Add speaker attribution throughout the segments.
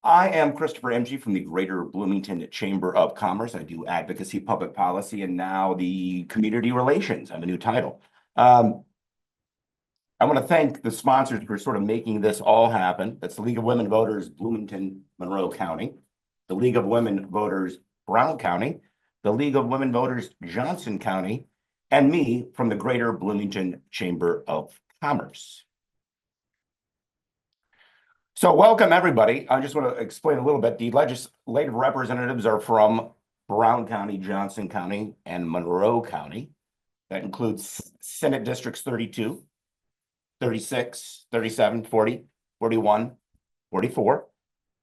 Speaker 1: I am Christopher MG from the Greater Bloomington Chamber of Commerce. I do advocacy, public policy, and now the community relations. I have a new title. I want to thank the sponsors for sort of making this all happen. That's the League of Women Voters, Bloomington, Monroe County, the League of Women Voters, Brown County, the League of Women Voters, Johnson County, and me from the Greater Bloomington Chamber of Commerce. So welcome, everybody. I just want to explain a little bit. The legislative representatives are from Brown County, Johnson County, and Monroe County. That includes Senate Districts 32, 36, 37, 40, 41, 44.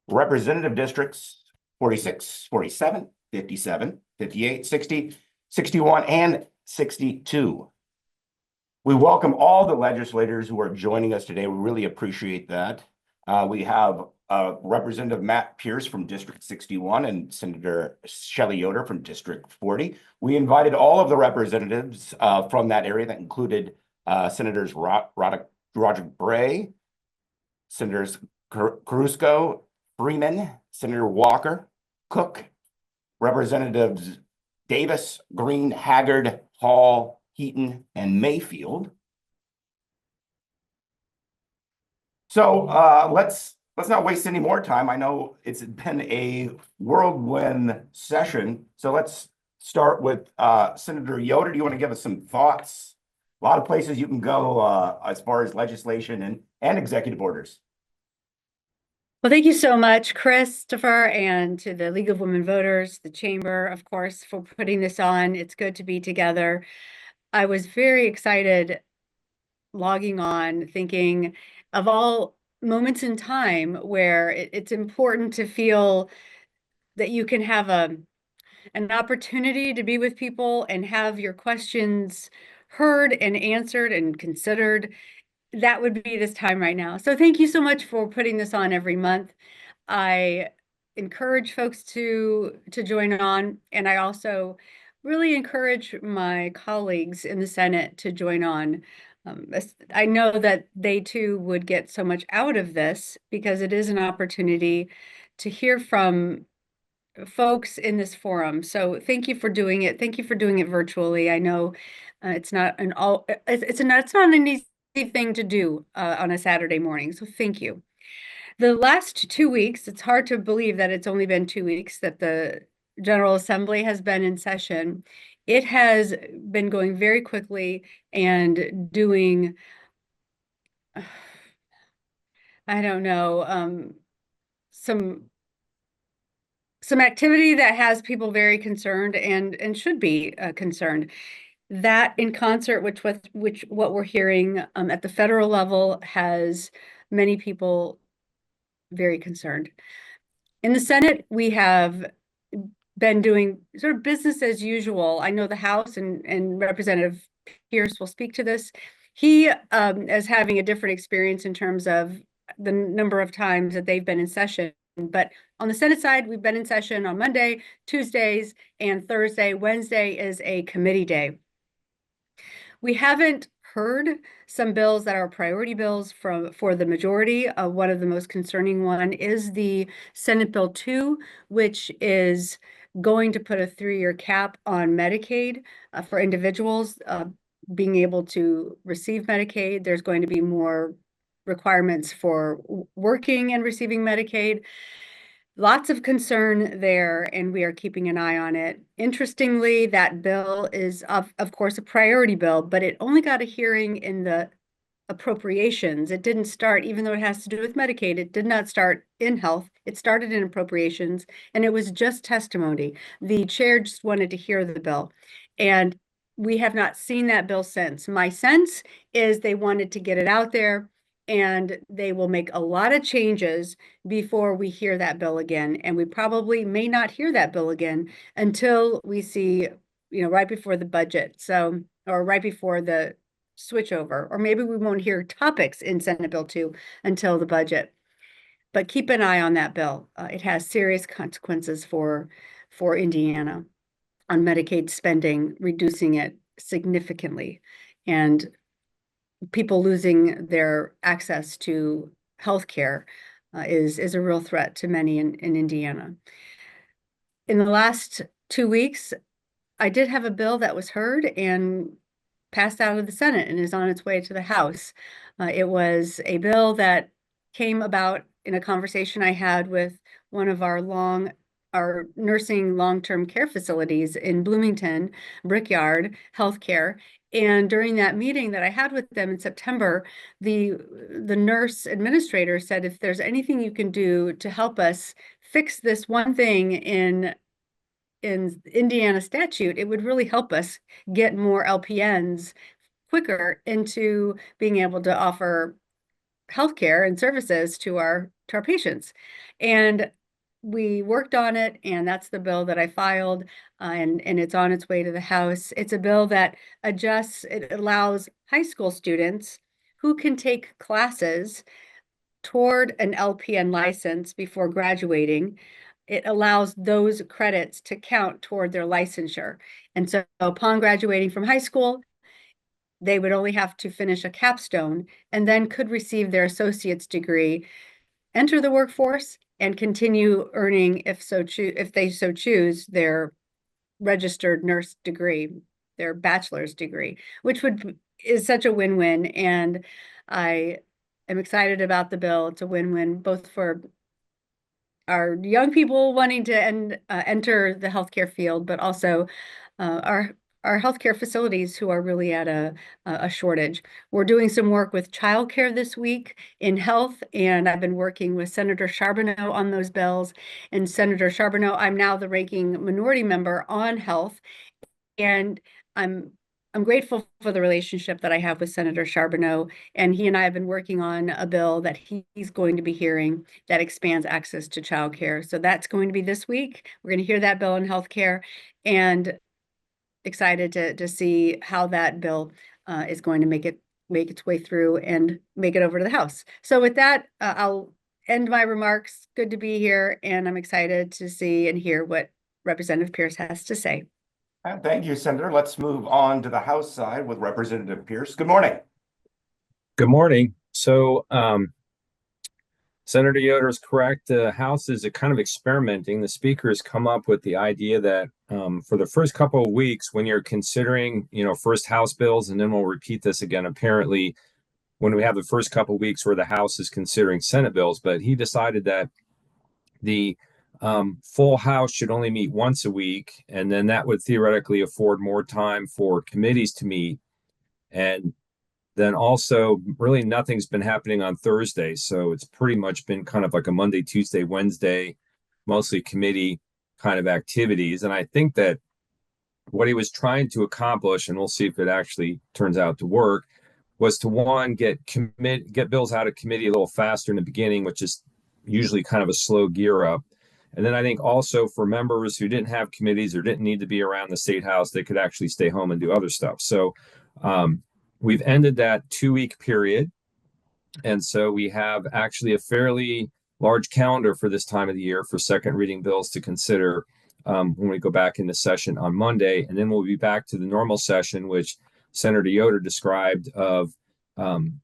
Speaker 1: Representative Districts 46, 47, 57, 58, 60, 61, and 62. We welcome all the legislators who are joining us today. We really appreciate that. We have Representative Matt Pierce from District 61 and Senator Shelley Yoder from District 40. We invited all of the representatives from that area. That included Senators Roderick Bray, Senators Caruso, Freeman, Senator Walker, Cook, Representatives Davis, Green, Haggard, Hall, Heaton, and Mayfield. So let's not waste any more time. I know it's been a whirlwind session. So let's start with Senator Yoder. Do you want to give us some thoughts? A lot of places you can go as far as legislation and executive orders.
Speaker 2: Well, thank you so much, Christopher, and to the League of Women Voters, the Chamber, of course, for putting this on. It's good to be together. I was very excited logging on, thinking of all moments in time where it's important to feel that you can have an opportunity to be with people and have your questions heard and answered and considered. That would be this time right now. So thank you so much for putting this on every month. I encourage folks to join on, and I also really encourage my colleagues in the Senate to join on. I know that they too would get so much out of this because it is an opportunity to hear from folks in this forum. So thank you for doing it. Thank you for doing it virtually. I know it's not it's not an easy thing to do on a Saturday morning. So thank you. The last 2 weeks, it's hard to believe that it's only been 2 weeks that the General Assembly has been in session. It has been going very quickly and doing, I don't know, some activity that has people very concerned and should be concerned. That in concert with what we're hearing at the federal level has many people very concerned. In the Senate, we have been doing sort of business as usual. I know the House and Representative Pierce will speak to this. He is having a different experience in terms of the number of times that they've been in session. But on the Senate side, we've been in session on Monday, Tuesdays, and Thursday. Wednesday is a committee day. We haven't heard some bills that are priority bills for the majority. One of the most concerning one is the Senate Bill 2, which is going to put a 3-year cap on Medicaid for individuals being able to receive Medicaid. There's going to be more requirements for working and receiving Medicaid. Lots of concern there, and we are keeping an eye on it. Interestingly, that bill is, of course, a priority bill, but it only got a hearing in the appropriations. It didn't start, even though it has to do with Medicaid, it did not start in health. It started in appropriations, and it was just testimony. The chair just wanted to hear the bill, and we have not seen that bill since. My sense is they wanted to get it out there, and they will make a lot of changes before we hear that bill again. And we probably may not hear that bill again until we see, right before the budget. So, or right before the switch over, or maybe we won't hear topics in Senate Bill 2 until the budget. But keep an eye on that bill. It has serious consequences for Indiana on Medicaid spending, reducing it significantly, and people losing their access to health care is a real threat to many in Indiana. In the last 2 weeks, I did have a bill that was heard and passed out of the Senate and is on its way to the House. It was a bill that came about in a conversation I had with one of our nursing long-term care facilities in Bloomington, Brickyard Healthcare. And during that meeting that I had with them in September, the nurse administrator said, if there's anything you can do to help us fix this one thing in Indiana statute, it would really help us get more LPNs quicker into being able to offer healthcare and services to our patients. And we worked on it, and that's the bill that I filed, and it's on its way to the House. It's a bill that it allows high school students who can take classes toward an LPN license before graduating. It allows those credits to count toward their licensure. And so upon graduating from high school, they would only have to finish a capstone and then could receive their associate's degree, enter the workforce, and continue earning, if they so choose, their registered nurse degree, their bachelor's degree, which is such a win-win. And I am excited about the bill. It's a win-win both for our young people wanting to enter the healthcare field, but also our healthcare facilities who are really at a shortage. We're doing some work with childcare this week in health, and I've been working with Senator Charbonneau on those bills. And Senator Charbonneau, I'm now the ranking minority member on health, and I'm grateful for the relationship that I have with Senator Charbonneau, and he and I have been working on a bill that he's going to be hearing that expands access to childcare. So that's going to be this week. We're going to hear that bill in healthcare, and excited to see how that bill is going to make its way through and make it over to the House. So with that, I'll end my remarks. Good to be here, and I'm excited to see and hear what Representative Pierce has to say.
Speaker 1: Thank you, Senator. Let's move on to the House side with Representative Pierce. Good morning.
Speaker 3: Good morning. So, Senator Yoder is correct. The House is kind of experimenting. The Speaker has come up with the idea that for the first couple of weeks, when you're considering, first House bills, and then we'll repeat this again, apparently, when we have the first couple of weeks where the House is considering Senate bills, but he decided that the full House should only meet once a week, and then that would theoretically afford more time for committees to meet. And then also, really nothing's been happening on Thursday, so it's pretty much been kind of like a Monday, Tuesday, Wednesday, mostly committee kind of activities. And I think that what he was trying to accomplish, and we'll see if it actually turns out to work, was to one, get bills out of committee a little faster in the beginning, which is usually kind of a slow gear up. And then I think also for members who didn't have committees or didn't need to be around the State House, they could actually stay home and do other stuff. So we've ended that 2-week period. And so we have actually a fairly large calendar for this time of the year for second reading bills to consider when we go back into session on Monday. And then we'll be back to the normal session, which Senator Yoder described of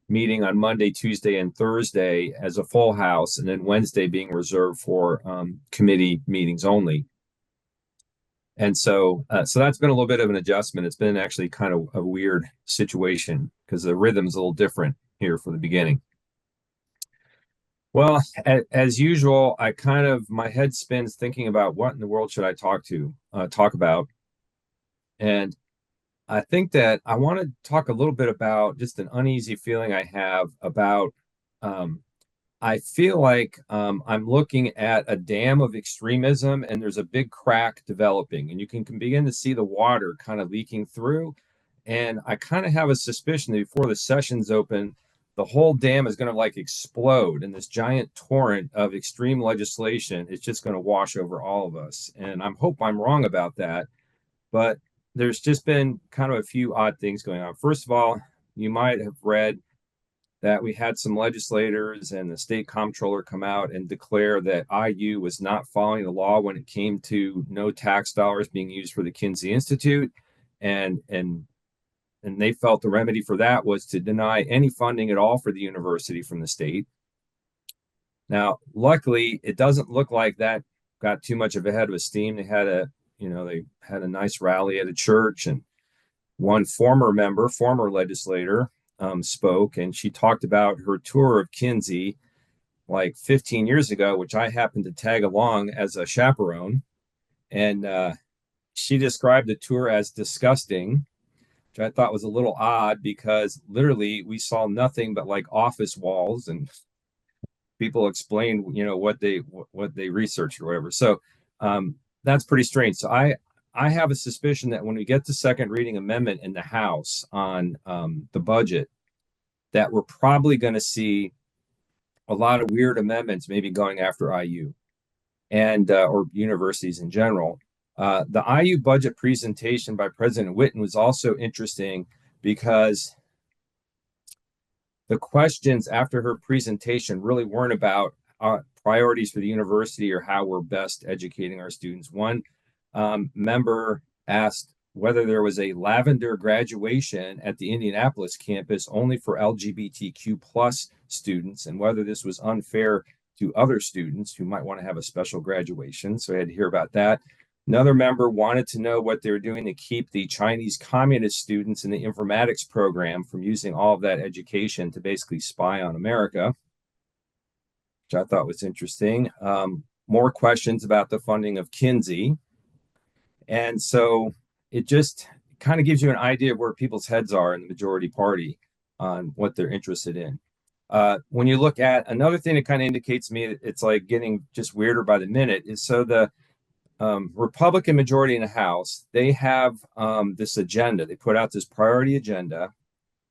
Speaker 3: meeting on Monday, Tuesday, and Thursday as a full House, and then Wednesday being reserved for committee meetings only. And so that's been a little bit of an adjustment. It's been actually kind of a weird situation because the rhythm's a little different here for the beginning. Well, as usual, my head spins thinking about what in the world should I talk about. And I think that I want to talk a little bit about just an uneasy feeling I have about, I feel like I'm looking at a dam of extremism, and there's a big crack developing, and you can begin to see the water kind of leaking through. And I kind of have a suspicion that before the session's open, the whole dam is going to like explode, and this giant torrent of extreme legislation is just going to wash over all of us. And I hope I'm wrong about that. But there's just been kind of a few odd things going on. First of all, you might have read that we had some legislators and the state comptroller come out and declare that IU was not following the law when it came to no tax dollars being used for the Kinsey Institute. And they felt the remedy for that was to deny any funding at all for the university from the state. Now, luckily, it doesn't look like that got too much of a head of steam. They had a nice rally at a church, and one former legislator, spoke, and she talked about her tour of Kinsey like 15 years ago, which I happened to tag along as a chaperone. And she described the tour as disgusting, which I thought was a little odd because literally we saw nothing but like office walls, and people explain, what they researched or whatever. So that's pretty strange. So I have a suspicion that when we get to second reading amendment in the House on the budget, that we're probably going to see a lot of weird amendments, maybe going after IU and or universities in general. The IU budget presentation by President Whitten was also interesting because the questions after her presentation really weren't about priorities for the university or how we're best educating our students. One member asked whether there was a lavender graduation at the Indianapolis campus only for LGBTQ plus students, and whether this was unfair to other students who might want to have a special graduation. So I had to hear about that. Another member wanted to know what they were doing to keep the Chinese communist students in the informatics program from using all of that education to basically spy on America, which I thought was interesting. More questions about the funding of Kinsey. And so it just kind of gives you an idea of where people's heads are in the majority party on what they're interested in. When you look at another thing that kind of indicates to me it's like getting just weirder by the minute is so the Republican majority in the House, they have this agenda. They put out this priority agenda,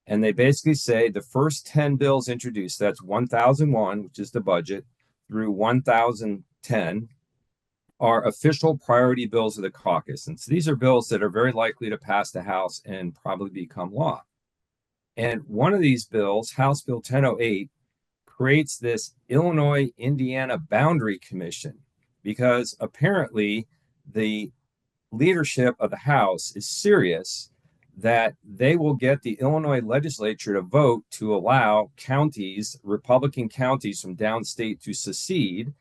Speaker 3: and they basically say the first 10 bills introduced, that's 1001, which is the budget, through 1010, are official priority bills of the caucus. And so these are bills that are very likely to pass the House and probably become law. And one of these bills, House Bill 1008, creates this Illinois-Indiana Boundary Commission, because apparently the leadership of the House is serious that they will get the Illinois legislature to vote to allow counties, Republican counties from downstate, to secede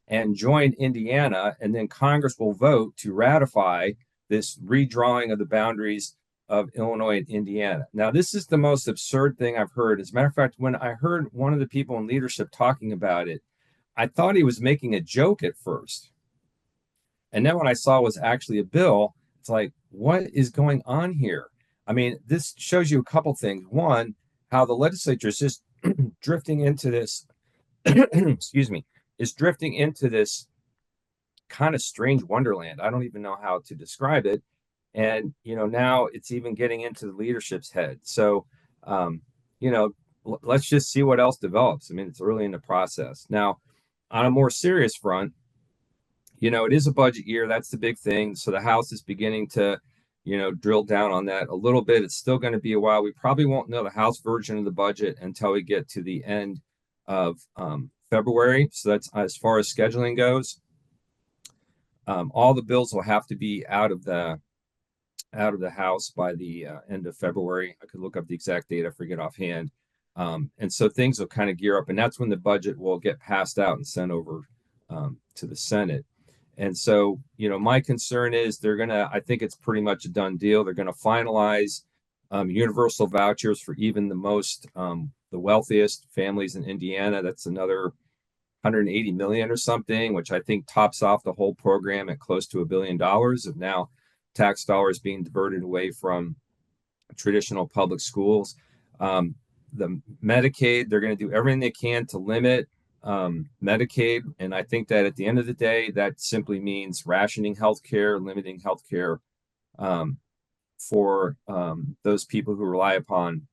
Speaker 3: and join Indiana, and then Congress will vote to ratify this redrawing of the boundaries of Illinois and Indiana. Now, this is the most absurd thing I've heard. As a matter of fact, when I heard one of the people in leadership talking about it, I thought he was making a joke at first. And then when I saw it was actually a bill, it's like, what is going on here? I mean, this shows you a couple things. One, how the legislature is just drifting into this, excuse me, is drifting into this kind of strange wonderland. I don't even know how to describe it. And, now it's even getting into the leadership's head. So, let's just see what else develops. I mean, it's early in the process. Now, on a more serious front, it is a budget year. That's the big thing. So the House is beginning to, drill down on that a little bit. It's still going to be a while. We probably won't know the House version of the budget until we get to the end of February. So that's as far as scheduling goes. All the bills will have to be out of the House by the end of February. I could look up the exact date. I forget offhand. And so things will kind of gear up, and that's when the budget will get passed out and sent over to the Senate. And so, my concern is I think it's pretty much a done deal. They're going to finalize universal vouchers for even the wealthiest families in Indiana. That's another 180 million or something, which I think tops off the whole program at close to $1 billion of now tax dollars being diverted away from traditional public schools. The Medicaid, they're going to do everything they can to limit Medicaid. And I think that at the end of the day, that simply means rationing healthcare, limiting healthcare for those people who rely upon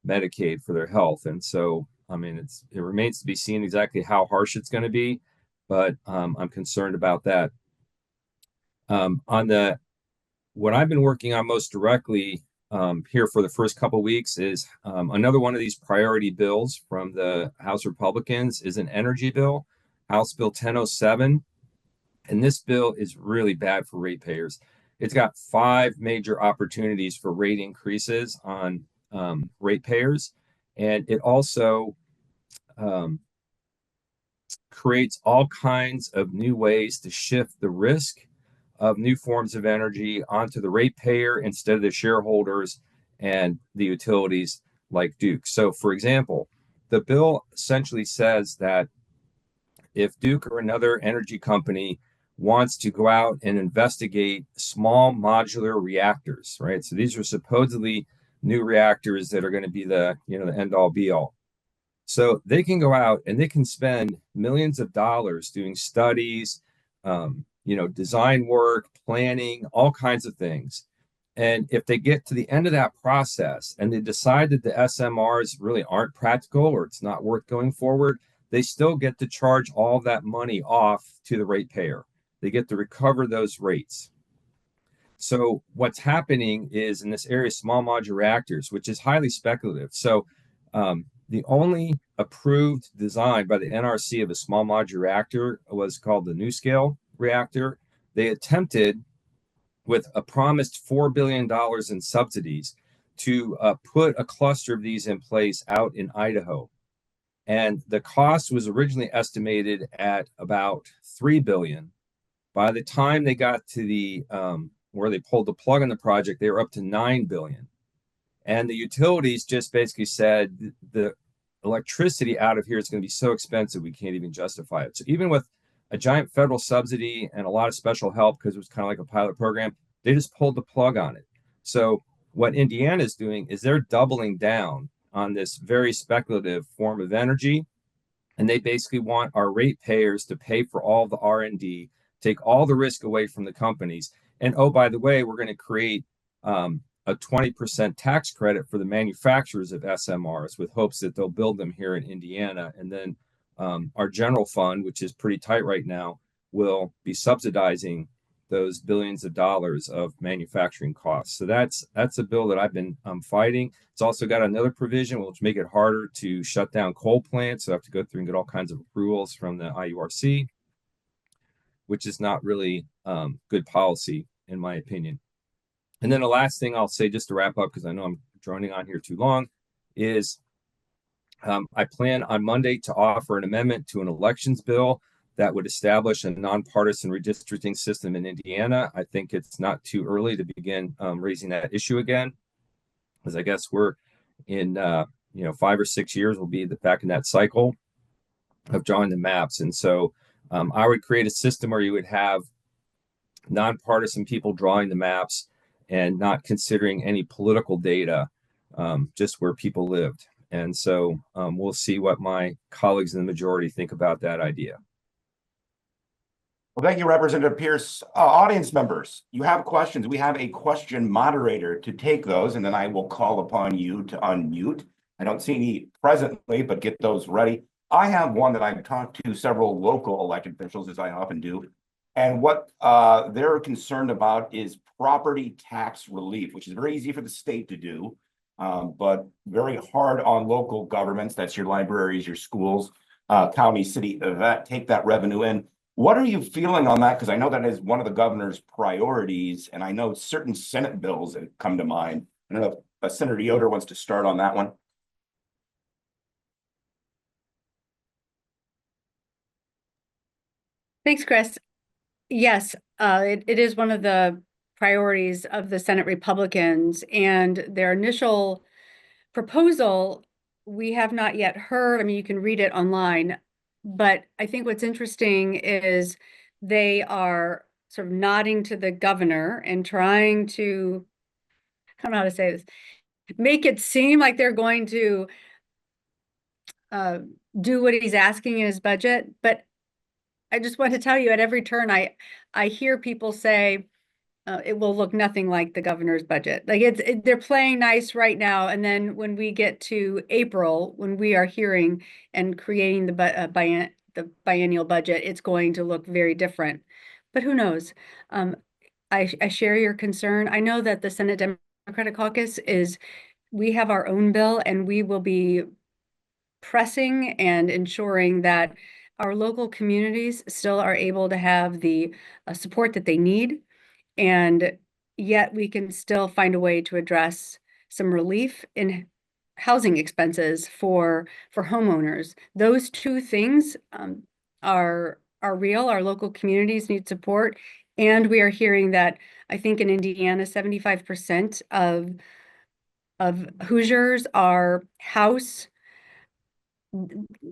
Speaker 3: Medicaid for their health. And so, I mean, it remains to be seen exactly how harsh it's going to be, but I'm concerned about that. What I've been working on most directly here for the first couple of weeks is another one of these priority bills from the House Republicans is an energy bill, House Bill 1007. And this bill is really bad for ratepayers. It's got 5 major opportunities for rate increases on ratepayers. And it also creates all kinds of new ways to shift the risk of new forms of energy onto the ratepayer instead of the shareholders and the utilities like Duke. So, for example, the bill essentially says that if Duke or another energy company wants to go out and investigate small modular reactors, right? So these are supposedly new reactors that are going to be the end all be all. So they can go out and they can spend millions of dollars doing studies, design work, planning, all kinds of things. And if they get to the end of that process and they decide that the SMRs really aren't practical or it's not worth going forward, they still get to charge all of that money off to the ratepayer. They get to recover those rates. So what's happening is in this area, small modular reactors, which is highly speculative. So the only approved design by the NRC of a small modular reactor was called the NuScale reactor. They attempted, with a promised $4 billion in subsidies, to put a cluster of these in place out in Idaho. And the cost was originally estimated at about $3 billion. By the time they got to the where they pulled the plug on the project, they were up to $9 billion. And the utilities just basically said the electricity out of here is going to be so expensive we can't even justify it. So even with a giant federal subsidy and a lot of special help, because it was kind of like a pilot program, they just pulled the plug on it. So what Indiana is doing is they're doubling down on this very speculative form of energy, and they basically want our ratepayers to pay for all the R&D, take all the risk away from the companies. And oh, by the way, we're going to create a 20% tax credit for the manufacturers of SMRs with hopes that they'll build them here in Indiana. And then our general fund, which is pretty tight right now, will be subsidizing those billions of dollars of manufacturing costs. So that's a bill that I've been fighting. It's also got another provision which make it harder to shut down coal plants. So I have to go through and get all kinds of approvals from the IURC, which is not really good policy in my opinion. And then the last thing I'll say, just to wrap up, because I know I'm droning on here too long, is I plan on Monday to offer an amendment to an elections bill that would establish a nonpartisan redistricting system in Indiana. I think it's not too early to begin raising that issue again, because I guess we're in 5 or 6 years, we'll be back in that cycle of drawing the maps. And so I would create a system where you would have nonpartisan people drawing the maps and not considering any political data, just where people lived. And so we'll see what my colleagues in the majority think about that idea.
Speaker 1: Well, thank you, Representative Pierce. Audience members, you have questions. We have a question moderator to take those, and then I will call upon you to unmute. I don't see any presently, but get those ready. I have one that I've talked to several local elected officials, as I often do, and what they're concerned about is property tax relief, which is very easy for the state to do, but very hard on local governments. That's your libraries, your schools, county, city, that take that revenue in. What are you feeling on that? Because I know that is one of the governor's priorities, and I know certain Senate bills that come to mind. I don't know if Senator Yoder wants to start on that one.
Speaker 2: Thanks, Chris. Yes, it is one of the priorities of the Senate Republicans, and their initial proposal, we have not yet heard. I mean, you can read it online, but I think what's interesting is they are sort of nodding to the governor and trying to, I don't know how to say this, make it seem like they're going to do what he's asking in his budget. But I just want to tell you, at every turn, I hear people say it will look nothing like the governor's budget. Like they're playing nice right now, and then when we get to April, when we are hearing and creating the biennial budget, it's going to look very different. But who knows? I share your concern. I know that the Senate Democratic Caucus we have our own bill, and we will be pressing and ensuring that our local communities still are able to have the support that they need, and yet we can still find a way to address some relief in housing expenses for homeowners. Those two things are real. Our local communities need support. And we are hearing that, I think in Indiana, 75% of Hoosiers are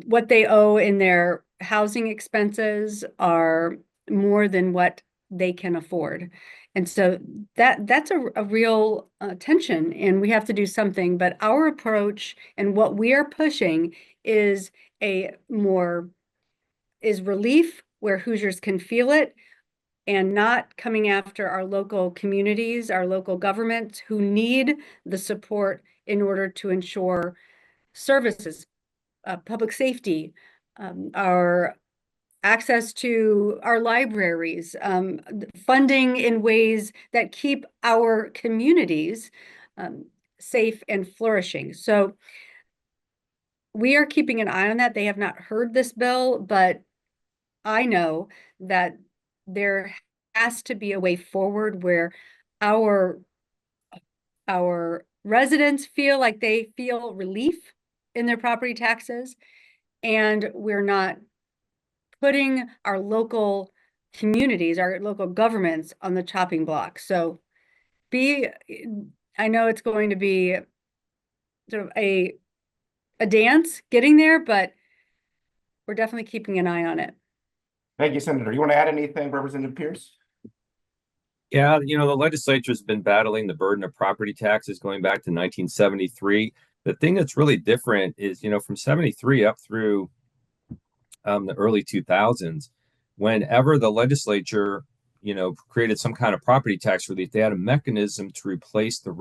Speaker 2: what they owe in their housing expenses are more than what they can afford. And so that's a real tension, and we have to do something. But our approach and what we are pushing is relief where Hoosiers can feel it, and not coming after our local communities, our local governments who need the support in order to ensure services, public safety, our access to our libraries, funding in ways that keep our communities safe and flourishing. So we are keeping an eye on that. They have not heard this bill, but I know that there has to be a way forward where our our residents feel like they feel relief in their property taxes, and we're not putting our local communities, our local governments on the chopping block. So I know it's going to be sort of a dance getting there, but we're definitely keeping an eye on it.
Speaker 1: Thank you, Senator. You want to add anything, Representative Pierce?
Speaker 3: Yeah, the legislature's been battling the burden of property taxes going back to 1973. The thing that's really different is, from 73 up through the early 2000s, whenever the legislature, created some kind of property tax relief, they had a mechanism to replace the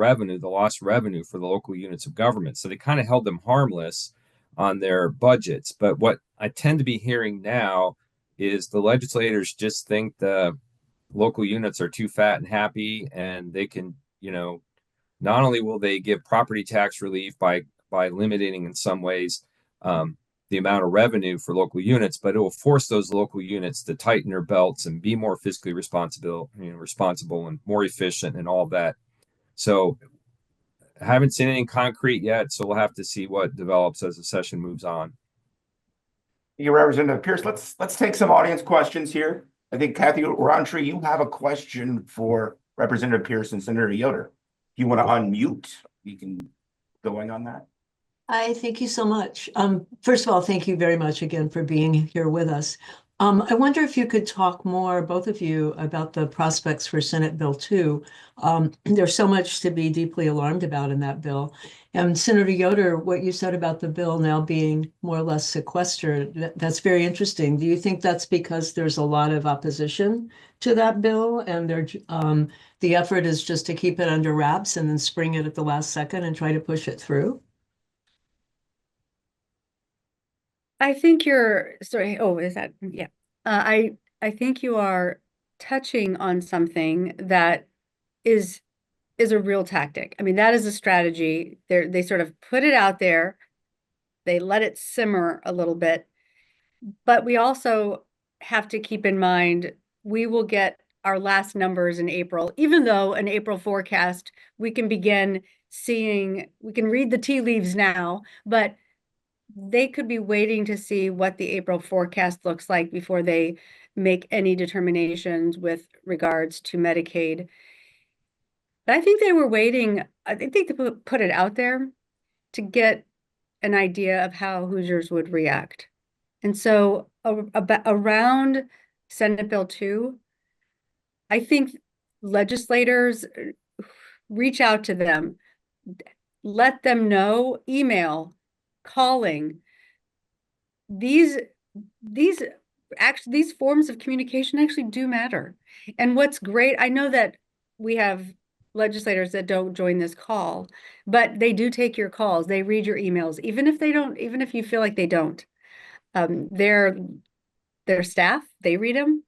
Speaker 3: lost revenue for the local units of government. So they kind of held them harmless on their budgets. But what I tend to be hearing now is the legislators just think the local units are too fat and happy, and they can, not only will they give property tax relief by limiting in some ways the amount of revenue for local units, but it will force those local units to tighten their belts and be more fiscally responsible and more efficient and all of that. So I haven't seen anything concrete yet, so we'll have to see what develops as the session moves on.
Speaker 1: You, Representative Pierce. Let's take some audience questions here. I think Kathy Roundtree, you have a question for Representative Pierce and Senator Yoder. If you want to unmute, you can going on that.
Speaker 4: Hi, thank you so much. First of all, thank you very much again for being here with us. I wonder if you could talk more, both of you, about the prospects for Senate Bill 2. There's so much to be deeply alarmed about in that bill. And Senator Yoder, what you said about the bill now being more or less sequestered, that's very interesting. Do you think that's because there's a lot of opposition to that bill, and the effort is just to keep it under wraps and then spring it at the last second and try to push it through?
Speaker 2: I think you're sorry. Oh, is that yeah? I think you are touching on something that is a real tactic. I mean, that is a strategy. They sort of put it out there, they let it simmer a little bit, but we also have to keep in mind we will get our last numbers in April, even though an April forecast we can begin seeing, we can read the tea leaves now, but they could be waiting to see what the April forecast looks like before they make any determinations with regards to Medicaid. But I think they were waiting. I think they put it out there to get an idea of how Hoosiers would react. And so around Senate Bill 2, I think legislators reach out to them, let them know, email, calling. These forms of communication actually do matter. And what's great, I know that we have legislators that don't join this call, but they do take your calls. They read your emails, even if you feel like they don't. Their staff, they read them.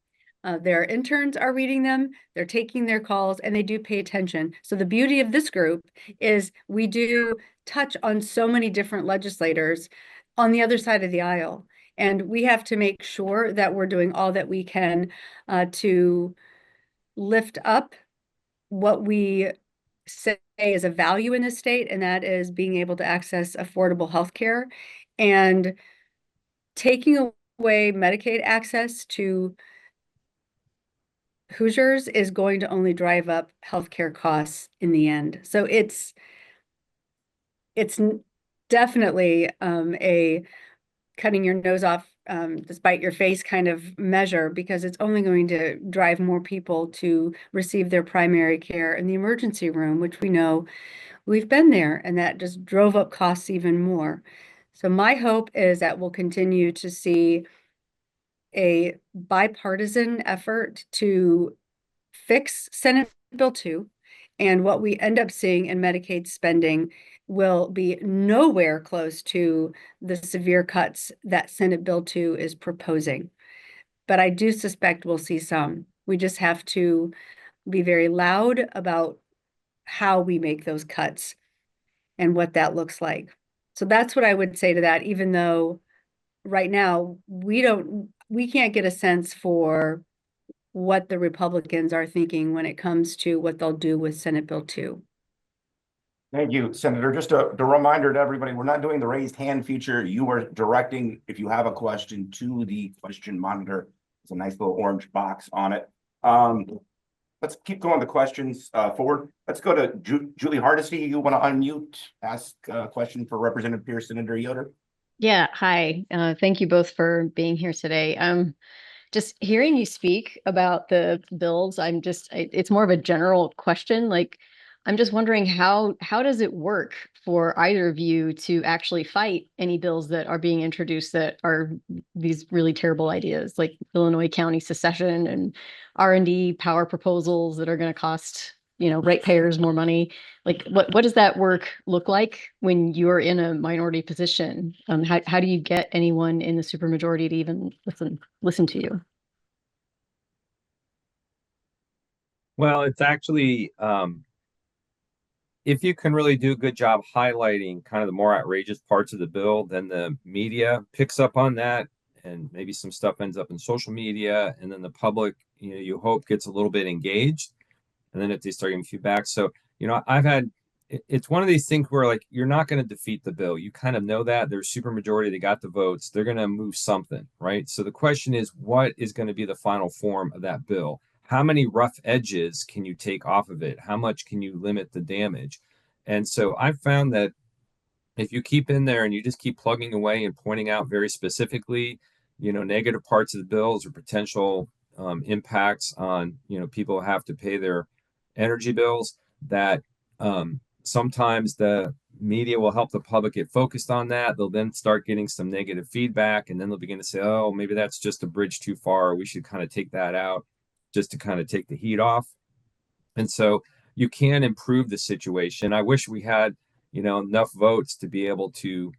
Speaker 2: Their interns are reading them. They're taking their calls, and they do pay attention. So the beauty of this group is we do touch on so many different legislators on the other side of the aisle. And we have to make sure that we're doing all that we can to lift up what we say is a value in this state, and that is being able to access affordable health care, and taking away Medicaid access to Hoosiers is going to only drive up healthcare costs in the end. So it's definitely a cutting your nose off despite your face kind of measure, because it's only going to drive more people to receive their primary care in the emergency room, which we know we've been there, and that just drove up costs even more. So my hope is that we'll continue to see a bipartisan effort to fix Senate Bill 2, and what we end up seeing in Medicaid spending will be nowhere close to the severe cuts that Senate Bill 2 is proposing. But I do suspect we'll see some. We just have to be very loud about how we make those cuts and what that looks like. So that's what I would say to that, even though right now we can't get a sense for what the Republicans are thinking when it comes to what they'll do with Senate Bill 2.
Speaker 1: Thank you, Senator. Just a reminder to everybody, we're not doing the raised hand feature. You are directing, if you have a question, to the question monitor. It's a nice little orange box on it. Let's keep going the questions forward. Let's go to Julie Hardesty. You want to unmute, ask a question for Representative Pierce, Senator Yoder?
Speaker 5: Yeah, hi. Thank you both for being here today. Just hearing you speak about the bills, it's more of a general question. Like, I'm just wondering how does it work for either of you to actually fight any bills that are being introduced that are these really terrible ideas, like Illinois County secession and R&D power proposals that are going to cost, ratepayers more money? Like, what does that work look like when you're in a minority position? How do you get anyone in the supermajority to even listen to you?
Speaker 3: Well, it's actually, if you can really do a good job highlighting kind of the more outrageous parts of the bill, then the media picks up on that, and maybe some stuff ends up in social media, and then the public, you hope gets a little bit engaged. And then if they start giving feedback. So, it's one of these things where, like, you're not going to defeat the bill. You kind of know that there's super majority, they got the votes, they're going to move something, right? So the question is, what is going to be the final form of that bill? How many rough edges can you take off of it? How much can you limit the damage? And so I've found that if you keep in there and you just keep plugging away and pointing out very specifically, negative parts of the bills or potential impacts on, people have to pay their energy bills, that sometimes the media will help the public get focused on that. They'll then start getting some negative feedback, and then they'll begin to say, oh, maybe that's just a bridge too far. We should kind of take that out just to kind of take the heat off. And so you can improve the situation. I wish we had, enough votes to be able to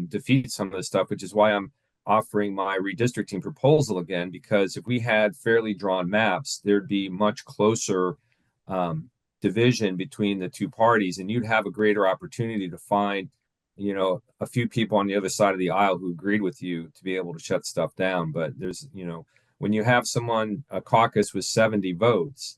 Speaker 3: defeat some of the stuff, which is why I'm offering my redistricting proposal again, because if we had fairly drawn maps, there'd be much closer division between the two parties, and you'd have a greater opportunity to find, a few people on the other side of the aisle who agreed with you to be able to shut stuff down. But there's, when you have a caucus with 70 votes,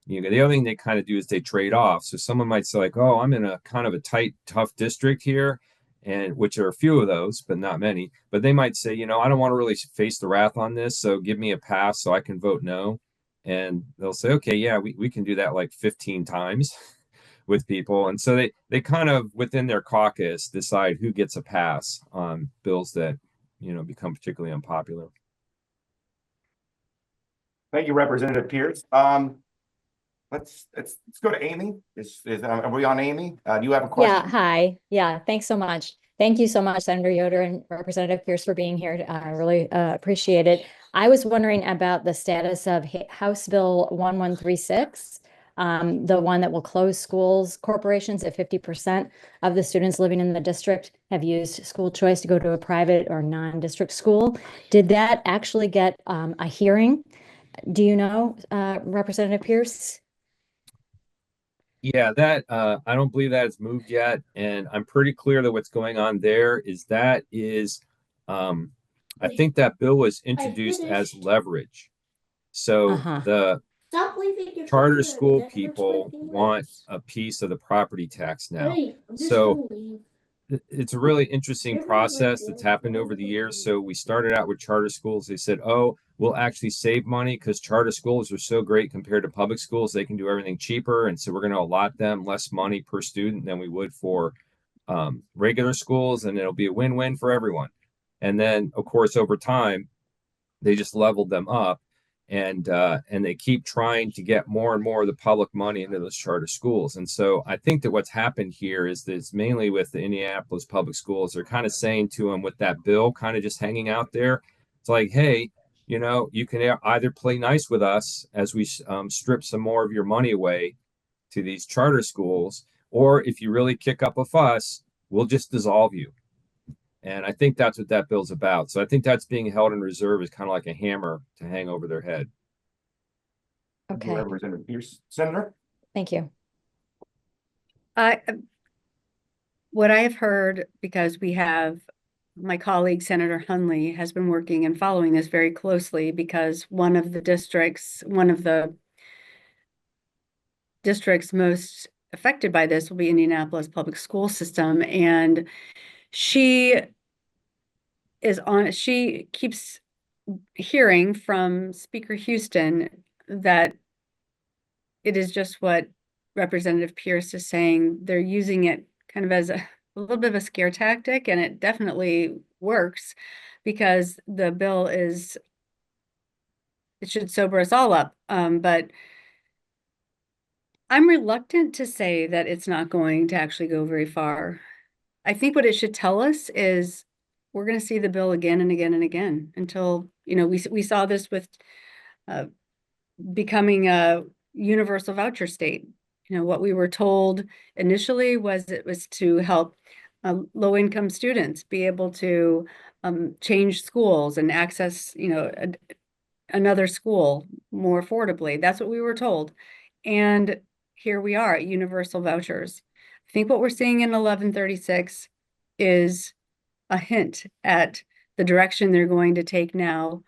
Speaker 3: the other thing they kind of do is they trade off. So someone might say, like, oh, I'm in a kind of a tight, tough district here, and which are a few of those, but not many. But they might say, I don't want to really face the wrath on this, so give me a pass so I can vote no. And they'll say, okay, yeah, we can do that like 15 times with people. And so they kind of, within their caucus, decide who gets a pass on bills that, become particularly unpopular.
Speaker 1: Thank you, Representative Pierce. Let's go to Amy. Are we on Amy? Do you have a question?
Speaker 6: Yeah, hi. Yeah, thanks so much. Thank you so much, Senator Yoder and Representative Pierce, for being here. I really appreciate it. I was wondering about the status of House Bill 1136, the one that will close schools corporations if 50% of the students living in the district have used school choice to go to a private or non-district school. Did that actually get a hearing? Do you know, Representative Pierce?
Speaker 3: Yeah, that I don't believe that it's moved yet, and I'm pretty clear that what's going on there is I think that bill was introduced as leverage. So the charter school people want a piece of the property tax now. So it's a really interesting process that's happened over the years. So we started out with charter schools. They said, oh, we'll actually save money because charter schools are so great compared to public schools. They can do everything cheaper. And so we're going to allot them less money per student than we would for regular schools. And it'll be a win-win for everyone. And then, of course, over time, they just leveled them up, and they keep trying to get more and more of the public money into those charter schools. And so I think that what's happened here is that it's mainly with the Indianapolis public schools. They're kind of saying to them with that bill kind of just hanging out there, it's like, hey, you know, you can either play nice with us as we strip some more of your money away to these charter schools, or if you really kick up a fuss, we'll just dissolve you. And I think that's what that bill's about. So I think that's being held in reserve as kind of like a hammer to hang over their head.
Speaker 6: Okay,
Speaker 1: Representative Pierce, Senator.
Speaker 6: thank you.
Speaker 2: What I have heard, because we have my colleague Senator Hunley has been working and following this very closely, because one of the districts most affected by this will be Indianapolis public school system, and she keeps hearing from Speaker Houston that it is just what Representative Pierce is saying. They're using it kind of as a little bit of a scare tactic, and it definitely works because the bill it should sober us all up. But I'm reluctant to say that it's not going to actually go very far. I think what it should tell us is we're going to see the bill again and again and again until, you know, we saw this with becoming a universal voucher state. You know, what we were told initially was it was to help low-income students be able to change schools and access, you know, another school more affordably. That's what we were told. And here we are at universal vouchers. I think what we're seeing in 1136 is a hint at the direction they're going to take now.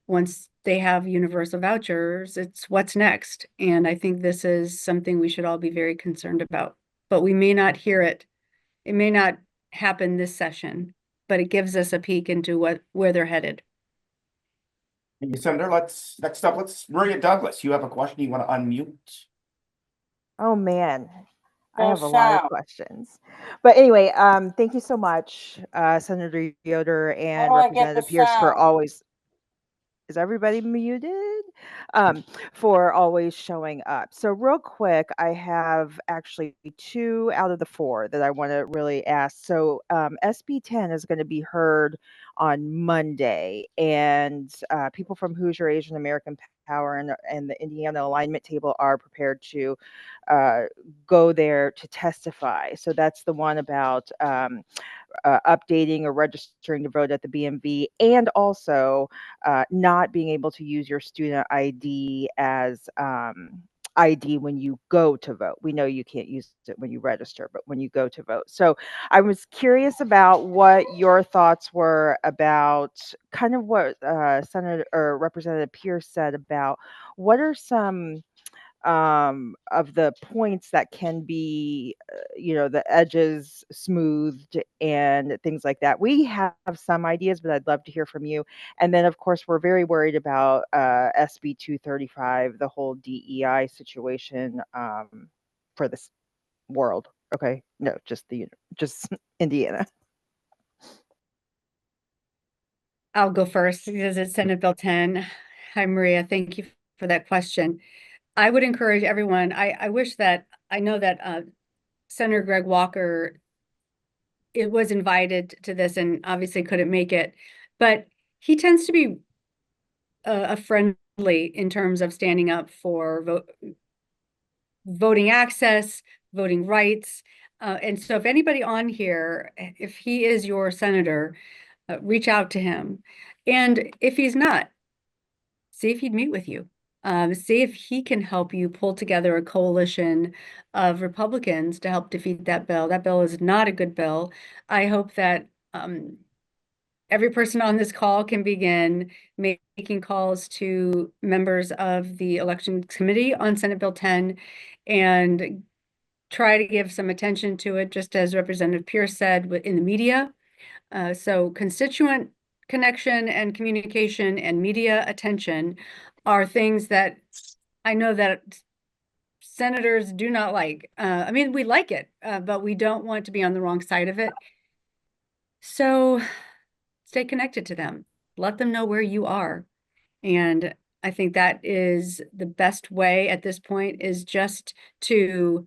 Speaker 2: Once they have universal vouchers, it's what's next. And I think this is something we should all be very concerned about. But we may not hear it. It may not happen this session, but it gives us a peek into where they're headed.
Speaker 1: Thank you, Senator. Next up, Maria Douglas. You have a question you want to unmute?
Speaker 7: Oh man, I
Speaker 8: Go
Speaker 7: have a lot of
Speaker 8: shout.
Speaker 7: questions. But anyway, thank you so much, Senator Yoder
Speaker 8: How
Speaker 7: and
Speaker 8: do I get the
Speaker 7: Representative Pierce for
Speaker 8: sound?
Speaker 7: always. Is everybody muted? For always showing up. So real quick, I have actually 2 out of the 4 that I want to really ask. So SB 10 is going to be heard on Monday, and people from Hoosier Asian American Power and the Indiana Alignment Table are prepared to go there to testify. So that's the one about updating or registering to vote at the BMV, and also not being able to use your student ID as ID when you go to vote. We know you can't use it when you register, but when you go to vote. So I was curious about what your thoughts were about kind of what Senator or Representative Pierce said about what are some of the points that can be, the edges smoothed and things like that. We have some ideas, but I'd love to hear from you. And then, of course, we're very worried about SB 235, the whole DEI situation for this world. Okay, no, just Indiana.
Speaker 2: I'll go first because it's Senate Bill 10. Hi, Maria. Thank you for that question. I would encourage everyone. I wish that I know that Senator Greg Walker was invited to this and obviously couldn't make it, but he tends to be a friendly in terms of standing up for voting access, voting rights. And so if anybody on here, if he is your senator, reach out to him. And if he's not, see if he'd meet with you. See if he can help you pull together a coalition of Republicans to help defeat that bill. That bill is not a good bill. I hope that every person on this call can begin making calls to members of the Election Committee on Senate Bill 10 and try to give some attention to it, just as Representative Pierce said, in the media. So constituent connection and communication and media attention are things that I know that senators do not like. I mean, we like it, but we don't want to be on the wrong side of it. So stay connected to them. Let them know where you are. And I think that is the best way at this point, is just to,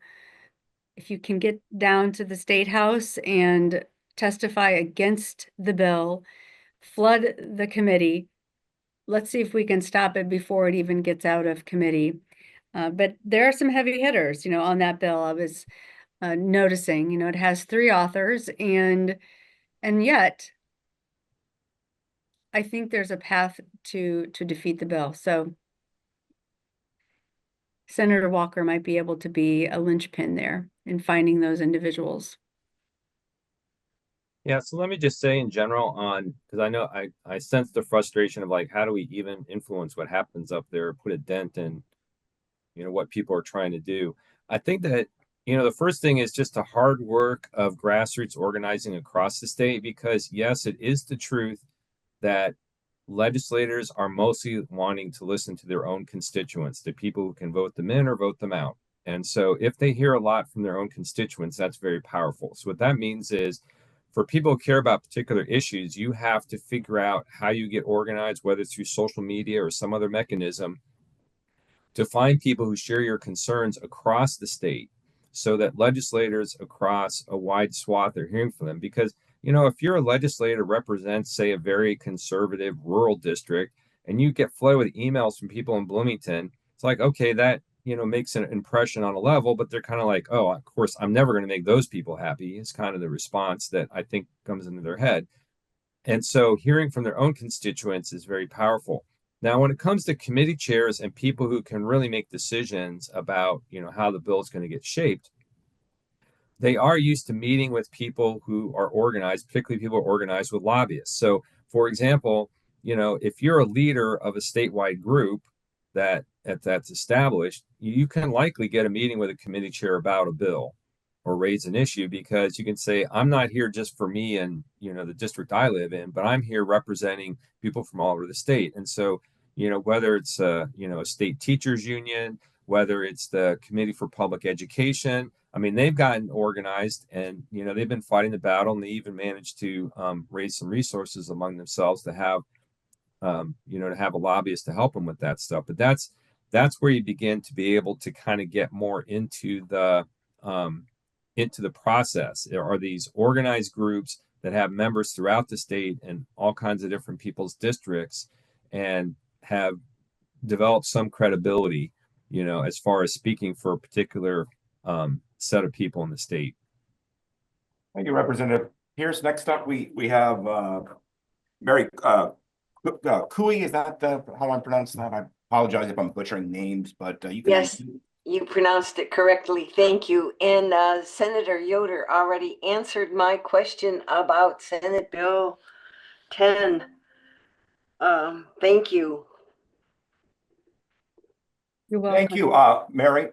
Speaker 2: if you can get down to the State House and testify against the bill, flood the committee. Let's see if we can stop it before it even gets out of committee. But there are some heavy hitters, on that bill. I was noticing, it has 3 authors, and yet I think there's a path to defeat the bill. So Senator Walker might be able to be a linchpin there in finding those individuals.
Speaker 3: Yeah, so let me just say in general because I know I sense the frustration of like, how do we even influence what happens up there, put a dent in, what people are trying to do. I think that, the first thing is just the hard work of grassroots organizing across the state, because yes, it is the truth that legislators are mostly wanting to listen to their own constituents, the people who can vote them in or vote them out. And so if they hear a lot from their own constituents, that's very powerful. So what that means is, for people who care about particular issues, you have to figure out how you get organized, whether it's through social media or some other mechanism, to find people who share your concerns across the state, so that legislators across a wide swath are hearing from them. Because, if you're a legislator represents, say, a very conservative rural district, and you get flooded with emails from people in Bloomington, it's like, okay, that, makes an impression on a level, but they're kind of like, oh, of course, I'm never going to make those people happy. It's kind of the response that I think comes into their head. And so hearing from their own constituents is very powerful. Now, when it comes to committee chairs and people who can really make decisions about, how the bill is going to get shaped, they are used to meeting with people who are organized, particularly people who are organized with lobbyists. So, for example, if you're a leader of a statewide group that's established, you can likely get a meeting with a committee chair about a bill or raise an issue, because you can say, I'm not here just for me and the district I live in, but I'm here representing people from all over the state. And so, whether it's a state teachers union, whether it's the Committee for Public Education, I mean, they've gotten organized, and they've been fighting the battle, and they even managed to raise some resources among themselves to have to have a lobbyist to help them with that stuff. But that's where you begin to be able to kind of get more into the process. There are these organized groups that have members throughout the state and all kinds of different people's districts, and have developed some credibility, as far as speaking for a particular set of people in the state.
Speaker 1: Thank you, Representative Pierce. Next up, we have Mary Cooey. Is that how I'm pronouncing that? I apologize if I'm butchering names, but you can.
Speaker 8: Yes, you pronounced it correctly. Thank you. And Senator Yoder already answered my question about Senate Bill 10. Thank you.
Speaker 2: You're welcome.
Speaker 1: Thank you, Mary.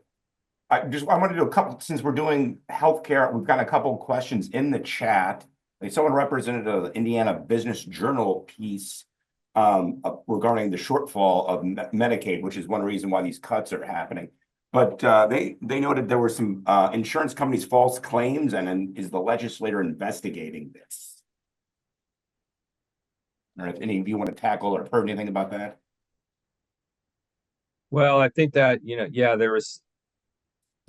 Speaker 1: I want to do a couple, since we're doing healthcare, we've got a couple of questions in the chat. Someone represented the Indiana Business Journal piece regarding the shortfall of Medicaid, which is one reason why these cuts are happening. But they noted there were some insurance companies' false claims, and is the legislator investigating this? Or if any of you want to tackle or heard anything about that?
Speaker 3: Well, I think that, yeah, there was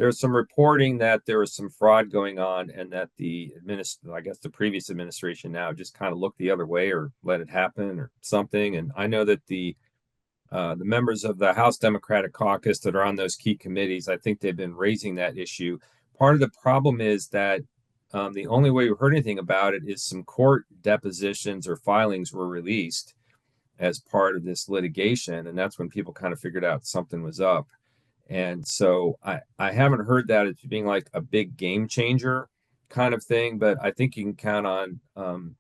Speaker 3: some reporting that there was some fraud going on, and that the previous administration now just kind of looked the other way or let it happen or something. And I know that the members of the House Democratic Caucus that are on those key committees, I think they've been raising that issue. Part of the problem is that the only way we heard anything about it is some court depositions or filings were released as part of this litigation, and that's when people kind of figured out something was up. And so I haven't heard that as being like a big game changer kind of thing, but I think you can count on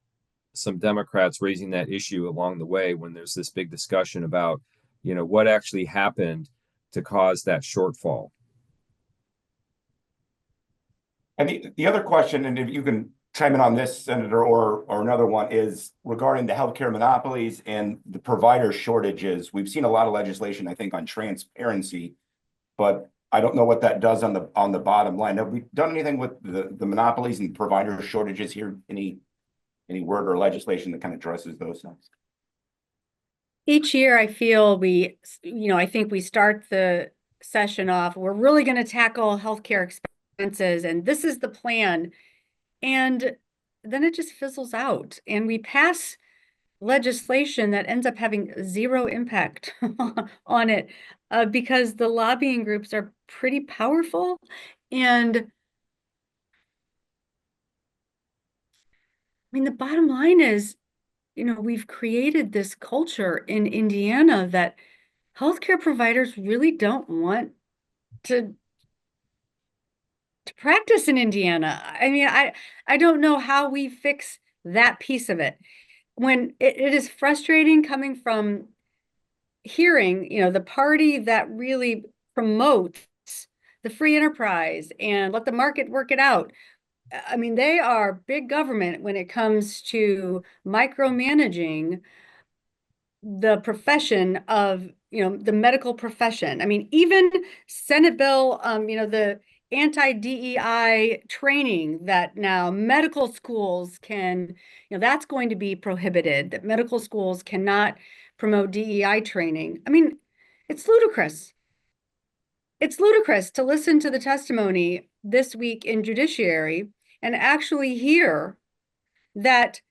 Speaker 3: some Democrats raising that issue along the way when there's this big discussion about, what actually happened to cause that shortfall.
Speaker 1: And the other question, and if you can chime in on this, Senator, or another one, is regarding the healthcare monopolies and the provider shortages. We've seen a lot of legislation, I think, on transparency, but I don't know what that does on the bottom line. Have we done anything with the monopolies and provider shortages here? Any word or legislation that kind of addresses those things?
Speaker 2: Each year, I feel I think we start the session off, we're really going to tackle healthcare expenses, and this is the plan. And then it just fizzles out, and we pass legislation that ends up having zero impact on it because the lobbying groups are pretty powerful. And I mean, the bottom line is, we've created this culture in Indiana that healthcare providers really don't want to practice in Indiana. I mean, I don't know how we fix that piece of it. When it is frustrating coming from hearing, the party that really promotes the free enterprise and let the market work it out. I mean, they are big government when it comes to micromanaging the profession of, the medical profession. I mean, even Senate bill, the anti-DEI training that now medical schools can, that's going to be prohibited, that medical schools cannot promote DEI training. I mean, it's ludicrous. It's ludicrous to listen to the testimony this week in judiciary and actually hear that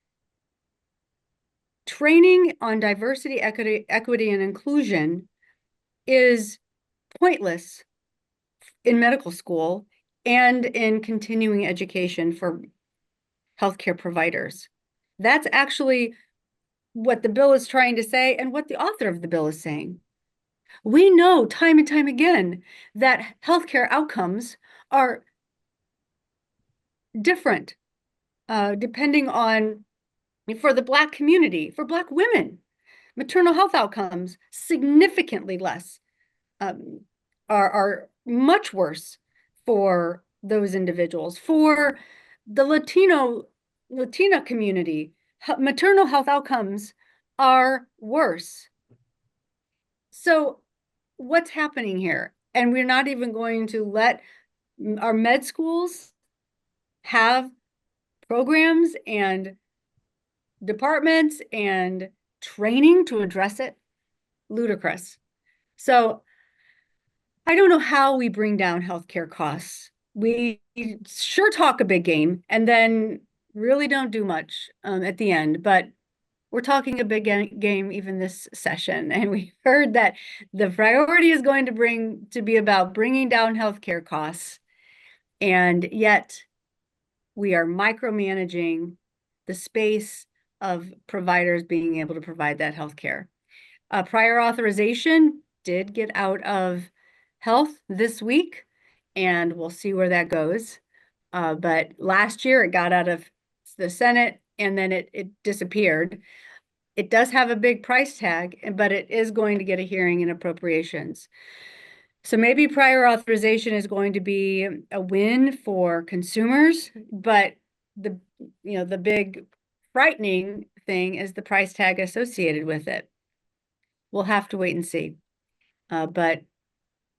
Speaker 2: training on diversity, equity, and inclusion is pointless in medical school and in continuing education for healthcare providers. That's actually what the bill is trying to say and what the author of the bill is saying. We know time and time again that healthcare outcomes are different depending on, for the Black community, for Black women, maternal health outcomes significantly less, are much worse for those individuals. For the Latina community, maternal health outcomes are worse. So what's happening here? And we're not even going to let our med schools have programs and departments and training to address it. Ludicrous. So I don't know how we bring down healthcare costs. We sure talk a big game and then really don't do much at the end, but we're talking a big game even this session. And we heard that the priority is going to be about bringing down healthcare costs. And yet we are micromanaging the space of providers being able to provide that healthcare. Prior authorization did get out of health this week, and we'll see where that goes. But last year it got out of the Senate and then it disappeared. It does have a big price tag, but it is going to get a hearing in appropriations. So maybe prior authorization is going to be a win for consumers, but the big frightening thing is the price tag associated with it. We'll have to wait and see. But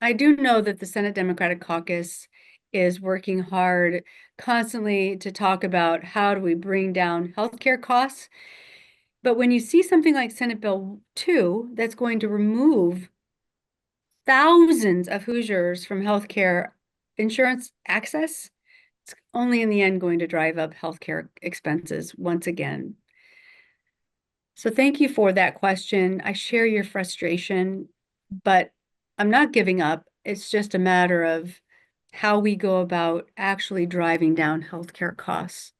Speaker 2: I do know that the Senate Democratic Caucus is working hard constantly to talk about how do we bring down healthcare costs. But when you see something like Senate Bill 2 that's going to remove thousands of Hoosiers from healthcare insurance access, it's only in the end going to drive up healthcare expenses once again. So thank you for that question. I share your frustration, but I'm not giving up. It's just a matter of how we go about actually driving down healthcare costs.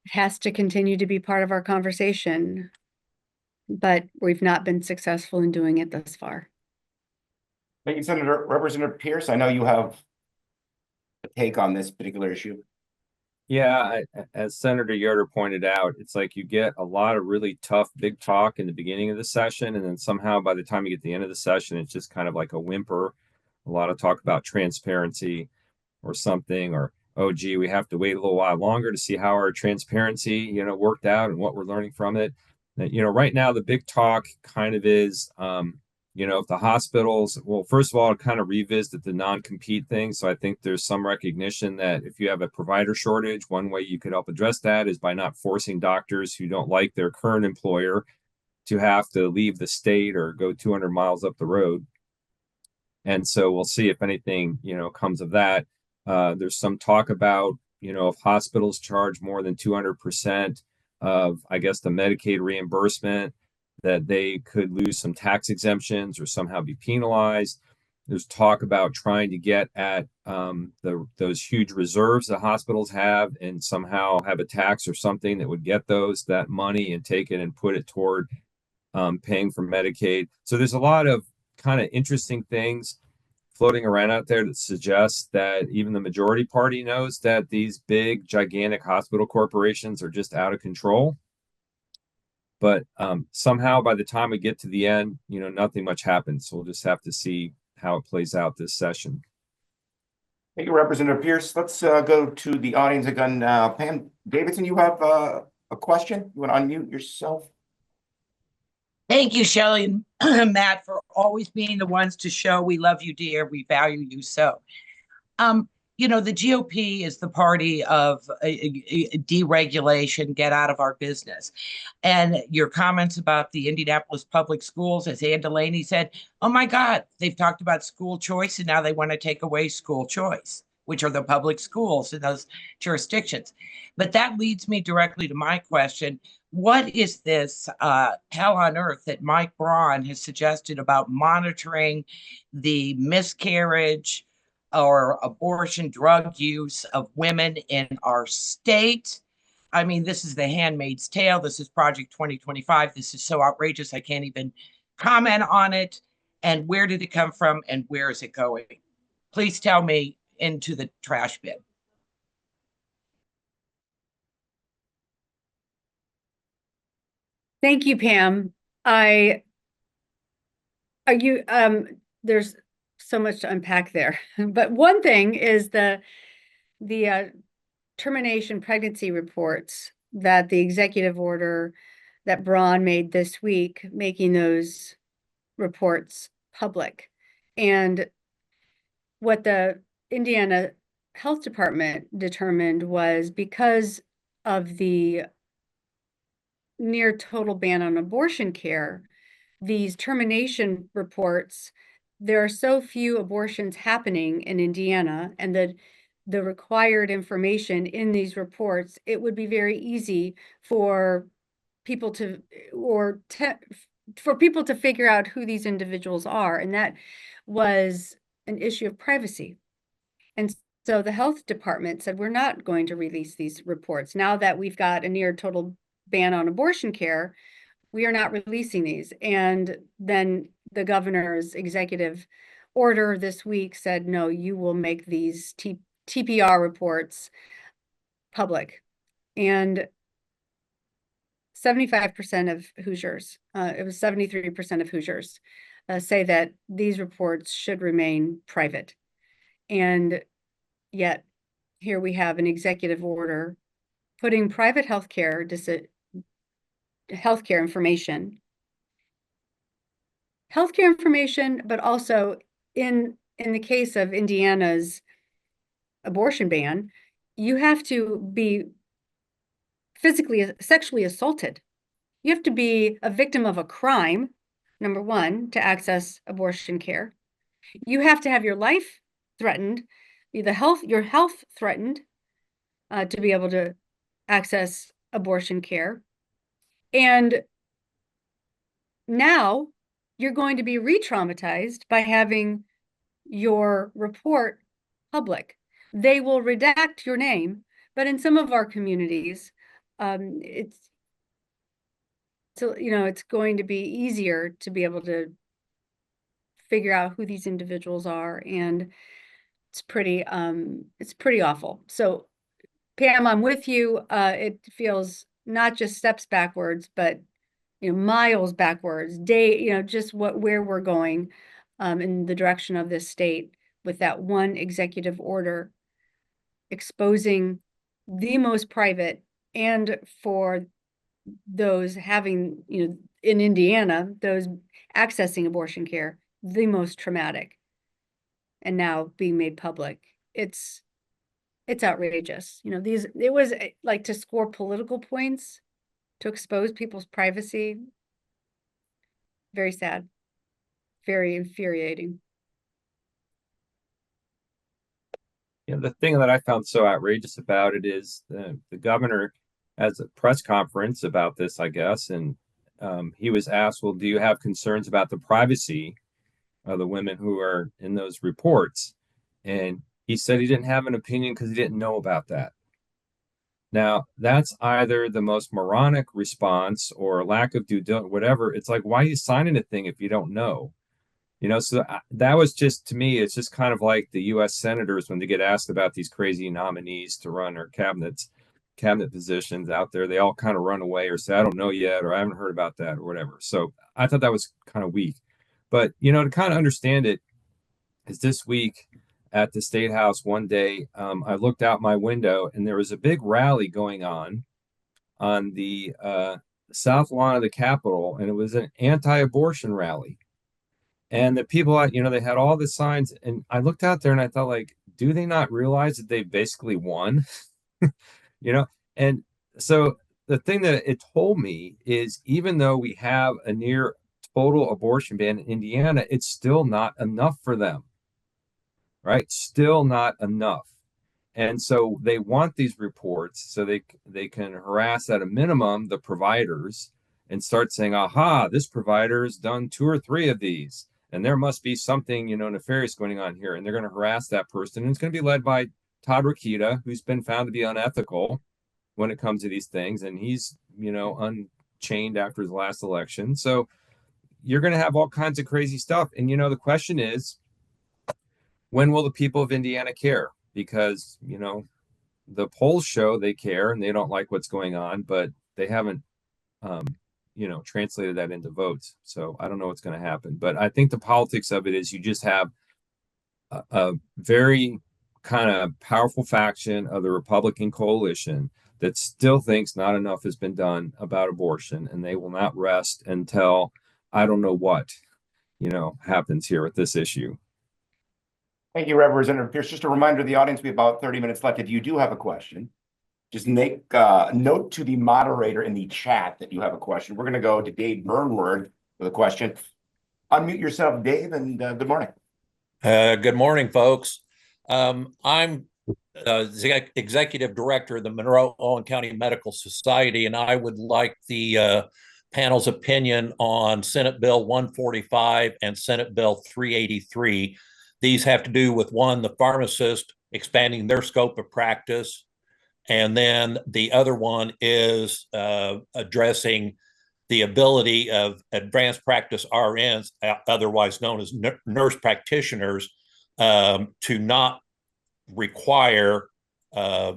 Speaker 2: It has to continue to be part of our conversation, but we've not been successful in doing it thus far.
Speaker 1: Thank you, Senator. Representative Pierce, I know you have a take on this particular issue.
Speaker 3: Yeah, as Senator Yoder pointed out, it's like you get a lot of really tough, big talk in the beginning of the session, and then somehow by the time you get to the end of the session, it's just kind of like a whimper. A lot of talk about transparency. or something, or, oh, gee, we have to wait a little while longer to see how our transparency, worked out and what we're learning from it. Right now, the big talk kind of is, if the hospitals, well, first of all, kind of revisit the non-compete thing. So I think there's some recognition that if you have a provider shortage, one way you could help address that is by not forcing doctors who don't like their current employer to have to leave the state or go 200 miles up the road. And so we'll see if anything, comes of that. There's some talk about, if hospitals charge more than 200% of, I guess, the Medicaid reimbursement, that they could lose some tax exemptions or somehow be penalized. There's talk about trying to get at those huge reserves that hospitals have and somehow have a tax or something that would get that money and take it and put it toward paying for Medicaid. So there's a lot of kind of interesting things floating around out there that suggests that even the majority party knows that these big, gigantic hospital corporations are just out of control. But somehow by the time we get to the end, nothing much happens. So we'll just have to see how it plays out this session.
Speaker 1: Thank you, Representative Pierce. Let's go to the audience again. Pam Davidson, you have a question? You want to unmute yourself?
Speaker 9: Thank you, Shelley and Matt, for always being the ones to show we love you, dear. We value you so. The GOP is the party of deregulation, get out of our business. And your comments about the Indianapolis public schools, as Ann Delaney said, oh my God, they've talked about school choice and now they want to take away school choice, which are the public schools in those jurisdictions. But that leads me directly to my question. What is this hell on earth that Mike Braun has suggested about monitoring the miscarriage or abortion drug use of women in our state? I mean, this is the Handmaid's Tale. This is Project 2025. This is so outrageous, I can't even comment on it. And where did it come from and where is it going? Please tell me. Into the trash bin.
Speaker 2: Thank you, Pam. There's so much to unpack there. But one thing is the termination pregnancy reports that the executive order that Braun made this week, making those reports public. And what the Indiana Health Department determined was because of the near total ban on abortion care, these termination reports, there are so few abortions happening in Indiana, and the required information in these reports, it would be very easy for people to figure out who these individuals are, and that was an issue of privacy. And so the health department said, we're not going to release these reports. Now that we've got a near total ban on abortion care, we are not releasing these. And then the governor's executive order this week said, no, you will make these TPR reports public. And 75% of Hoosiers, it was 73% of Hoosiers say that these reports should remain private. And yet here we have an executive order putting private healthcare information, but also in the case of Indiana's abortion ban, you have to be sexually assaulted. You have to be a victim of a crime, number one, to access abortion care. You have to have your life threatened, your health threatened to be able to access abortion care. And now you're going to be re-traumatized by having your report public. They will redact your name, but in some of our communities, it's going to be easier to be able to figure out who these individuals are, and it's pretty awful. So Pam, I'm with you. It feels not just steps backwards, but miles backwards, just where we're going in the direction of this state with that one executive order exposing the most private, and for those having, in Indiana, those accessing abortion care, the most traumatic, and now being made public. It's outrageous. It was like to score political points, to expose people's privacy. Very sad, very infuriating.
Speaker 3: The thing that I found so outrageous about it is the governor has a press conference about this, I guess, and he was asked, well, do you have concerns about the privacy of the women who are in those reports? And he said he didn't have an opinion because he didn't know about that. Now, that's either the most moronic response or lack of due diligence, whatever. It's like, why are you signing a thing if you don't know? So that was just, to me, it's just kind of like the U.S. senators when they get asked about these crazy nominees to run or cabinet positions out there, they all kind of run away or say, I don't know yet, or I haven't heard about that, or whatever. So I thought that was kind of weak. But, to kind of understand it is this week at the State House one day, I looked out my window and there was a big rally going on the south lawn of the Capitol, and it was an anti-abortion rally. And the people, they had all the signs, and I looked out there and I thought, like, do they not realize that they basically won? And so the thing that it told me is, even though we have a near total abortion ban in Indiana, it's still not enough for them, right? Still not enough. And so they want these reports so they can harass at a minimum the providers and start saying, aha, this provider has done 2 or 3 of these, and there must be something, nefarious going on here. And they're going to harass that person. And it's going to be led by Todd Rokita, who's been found to be unethical when it comes to these things. And he's, unchained after his last election. So you're going to have all kinds of crazy stuff. And, the question is, when will the people of Indiana care? Because, the polls show they care and they don't like what's going on, but they haven't, translated that into votes. So I don't know what's going to happen. But I think the politics of it is you just have a very kind of powerful faction of the Republican coalition that still thinks not enough has been done about abortion, and they will not rest until I don't know what, happens here with this issue.
Speaker 1: Thank you, Representative Pierce. Just a reminder to the audience, we have about 30 minutes left. If you do have a question, just make note to the moderator in the chat that you have a question. We're going to go to Dave Burnward with a question. Unmute yourself, Dave, and good morning.
Speaker 10: Good morning, folks. I'm executive director of the Monroe-Owen County Medical Society, and I would like the panel's opinion on Senate Bill 145 and Senate Bill 383. These have to do with, one, the pharmacist expanding their scope of practice, and then the other one is addressing the ability of advanced practice RNs, otherwise known as nurse practitioners, to not require a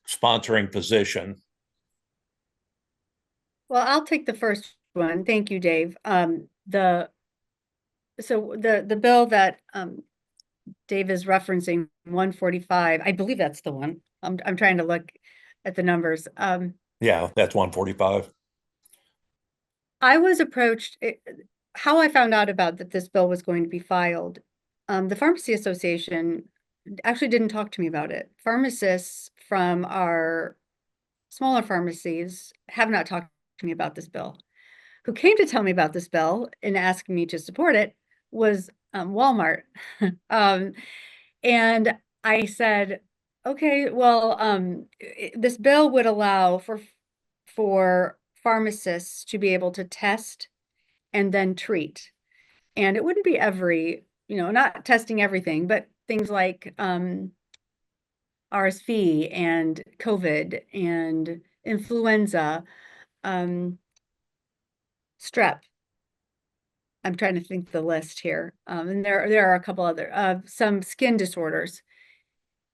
Speaker 10: sponsoring physician.
Speaker 2: Well, I'll take the first one. Thank you, Dave. The bill that Dave is referencing, 145, I believe that's the one. I'm trying to look at the numbers.
Speaker 10: Yeah, that's 145.
Speaker 2: I was approached, how I found out about that this bill was going to be filed. The Pharmacy Association actually didn't talk to me about it. Pharmacists from our smaller pharmacies have not talked to me about this bill. Who came to tell me about this bill and asking me to support it was Walmart. And I said, okay, well, this bill would allow for pharmacists to be able to test and then treat. And it wouldn't be not testing everything, but things like RSV and COVID and influenza, strep. I'm trying to think the list here. And there are a couple other, some skin disorders.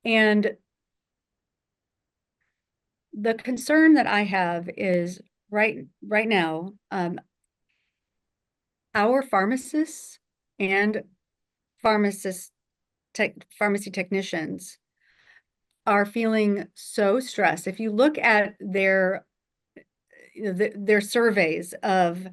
Speaker 2: And the concern that I have is right now, our pharmacists and pharmacy technicians are feeling so stressed. If you look at their their surveys of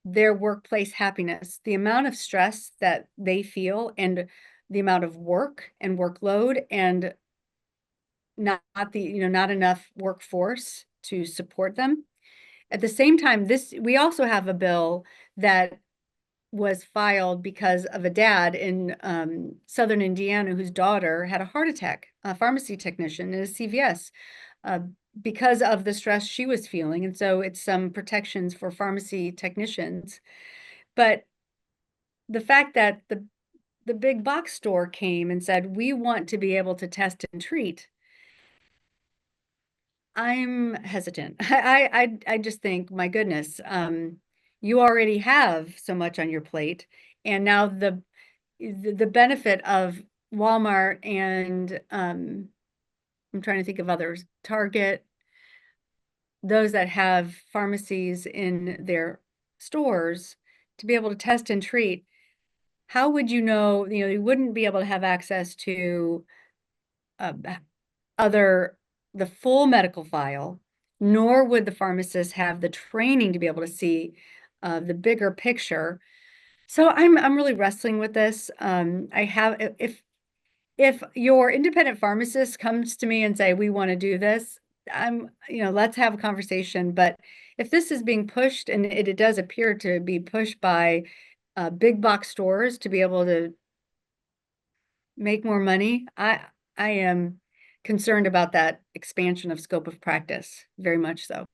Speaker 2: their workplace happiness, the amount of stress that they feel and the amount of work and workload and not not enough workforce to support them. At the same time, we also have a bill that was filed because of a dad in Southern Indiana whose daughter had a heart attack, a pharmacy technician in a CVS, uh, because of the stress she was feeling. And so it's some protections for pharmacy technicians. But the fact that the big box store came and said, we want to be able to test and treat, I'm hesitant. I just think, my goodness, you already have so much on your plate, and now the benefit of Walmart and I'm trying to think of others, Target, those that have pharmacies in their stores to be able to test and treat. How would you know? You wouldn't be able to have access to uh, the full medical file, nor would the pharmacist have the training to be able to see the bigger picture. So I'm really wrestling with this. I have if your independent pharmacist comes to me and say, we want to do this, let's have a conversation. But if this is being pushed, and it does appear to be pushed by big box stores to be able to make more money, I am concerned about that expansion of scope of practice, very much so.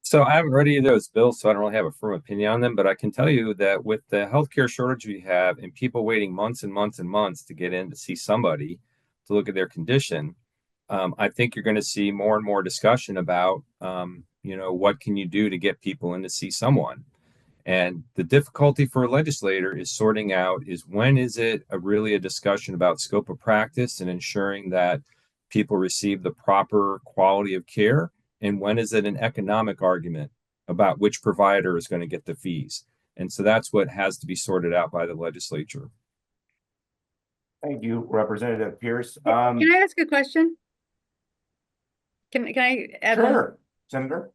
Speaker 3: So I haven't read any of those bills, so I don't really have a firm opinion on them. But I can tell you that with the healthcare shortage we have and people waiting months and months and months to get in to see somebody to look at their condition, I think you're going to see more and more discussion about, what can you do to get people in to see someone. And the difficulty for a legislator is sorting out is when is it really a discussion about scope of practice and ensuring that people receive the proper quality of care, and when is it an economic argument about which provider is going to get the fees. And so that's what has to be sorted out by the legislature.
Speaker 1: Thank you, Representative Pierce.
Speaker 2: Can I ask a question? Can I add one?
Speaker 1: Sure, Senator.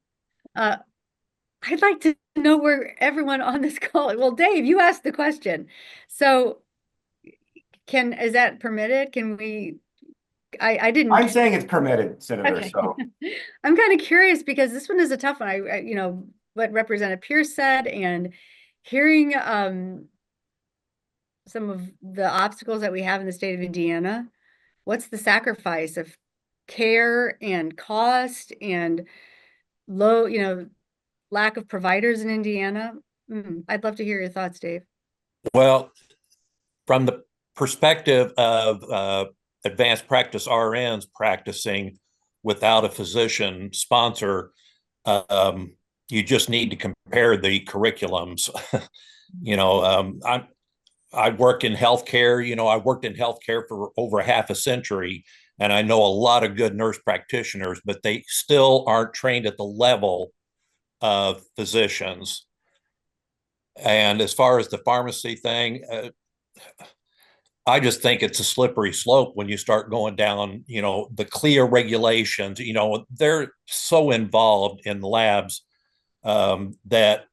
Speaker 2: I'd like to know where everyone on this call, well, Dave, you asked the question. So is that permitted? Can we, I didn't.
Speaker 1: I'm saying it's permitted, Senator,
Speaker 2: Okay.
Speaker 1: so.
Speaker 2: I'm kind of curious because this one is a tough one. What Representative Pierce said and hearing some of the obstacles that we have in the state of Indiana. What's the sacrifice of care and cost and low, lack of providers in Indiana? I'd love to hear your thoughts, Dave.
Speaker 10: Well, from the perspective of advanced practice RNs practicing without a physician sponsor, you just need to compare the curriculums. I work in healthcare. I worked in healthcare for over half a century, and I know a lot of good nurse practitioners, but they still aren't trained at the level of physicians. And as far as the pharmacy thing, I just think it's a slippery slope when you start going down, the CLIA regulations. They're so involved in labs that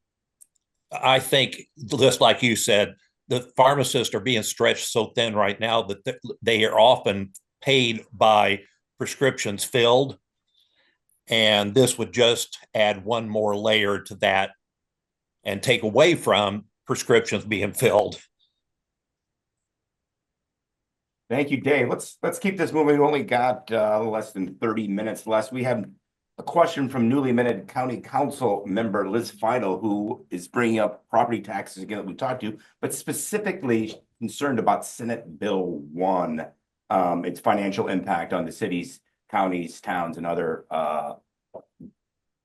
Speaker 10: I think, just like you said, the pharmacists are being stretched so thin right now that they are often paid by prescriptions filled. And this would just add one more layer to that and take away from prescriptions being filled.
Speaker 1: Thank you, Dave. Let's keep this moving. We only got less than 30 minutes left. We have a question from newly minted County Council member Liz Fidel, who is bringing up property taxes again that we talked to, but specifically concerned about Senate Bill 1, its financial impact on the cities, counties, towns, and other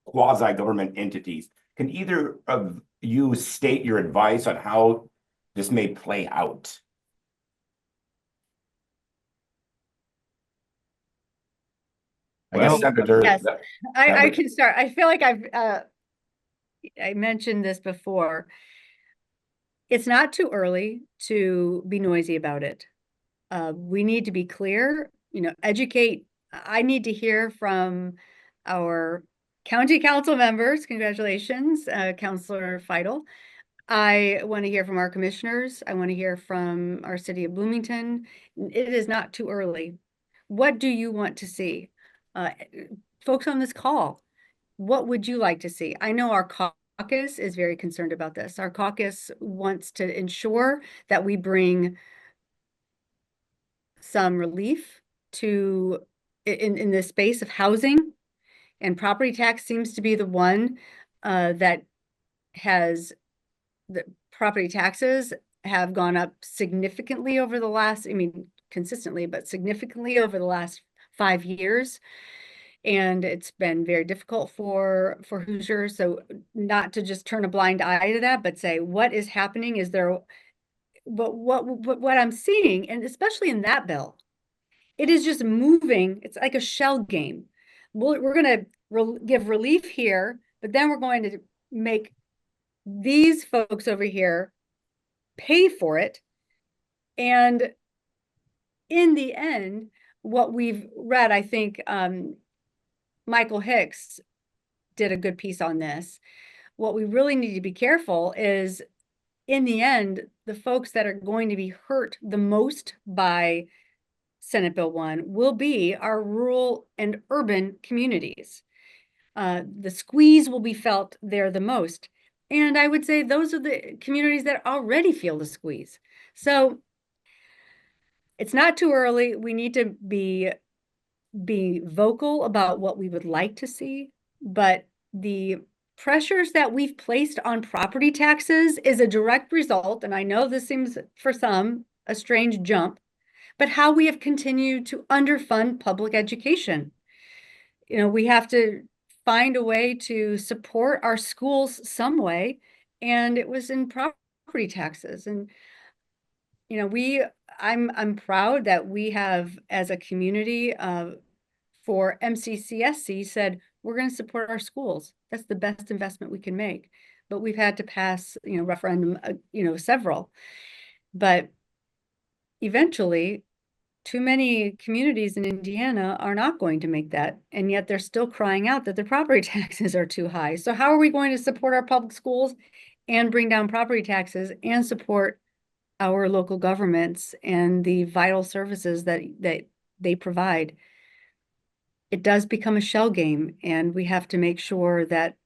Speaker 1: quasi-government entities. Can either of you state your advice on how this may play out? I guess Senator.
Speaker 2: Yes, I can start. I feel like I mentioned this before. It's not too early to be noisy about it. We need to be clear, educate. I need to hear from our county council members. Congratulations, Councilor Feidel. I want to hear from our commissioners. I want to hear from our city of Bloomington. It is not too early. What do you want to see? Folks on this call, what would you like to see? I know our caucus is very concerned about this. Our caucus wants to ensure that we bring some relief to in the space of housing, and property tax seems to be the one that has the property taxes have gone up significantly over the last, I mean, consistently, but significantly over the last 5 years. And it's been very difficult for Hoosiers. So not to just turn a blind eye to that, but say, what is happening? Is there, but what I'm seeing, and especially in that bill, it is just moving. It's like a shell game. We're going to give relief here, but then we're going to make these folks over here pay for it. And in the end, what we've read, I think Michael Hicks did a good piece on this. What we really need to be careful is, in the end, the folks that are going to be hurt the most by Senate Bill 1 will be our rural and urban communities. The squeeze will be felt there the most. And I would say those are the communities that already feel the squeeze. So it's not too early. We need to be vocal about what we would like to see, but the pressures that we've placed on property taxes is a direct result, and I know this seems for some a strange jump, but how we have continued to underfund public education. We have to find a way to support our schools some way, and it was in property taxes. And I'm proud that we have, as a community, for MCCSC, said we're going to support our schools. That's the best investment we can make. But we've had to pass, referendum, several. But eventually, too many communities in Indiana are not going to make that, and yet they're still crying out that their property taxes are too high. So how are we going to support our public schools and bring down property taxes and support our local governments and the vital services that they provide? It does become a shell game, and we have to make sure that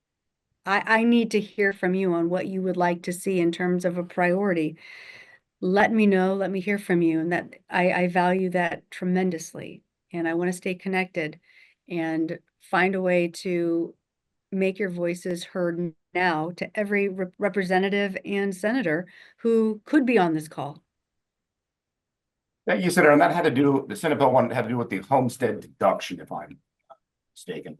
Speaker 2: I need to hear from you on what you would like to see in terms of a priority. Let me know, let me hear from you. And that I value that tremendously. And I want to stay connected and find a way to make your voices heard now to every representative and senator who could be on this call.
Speaker 1: Thank you, Senator. And that had to do, the Senate Bill 1 had to do with the homestead deduction, if I'm not mistaken.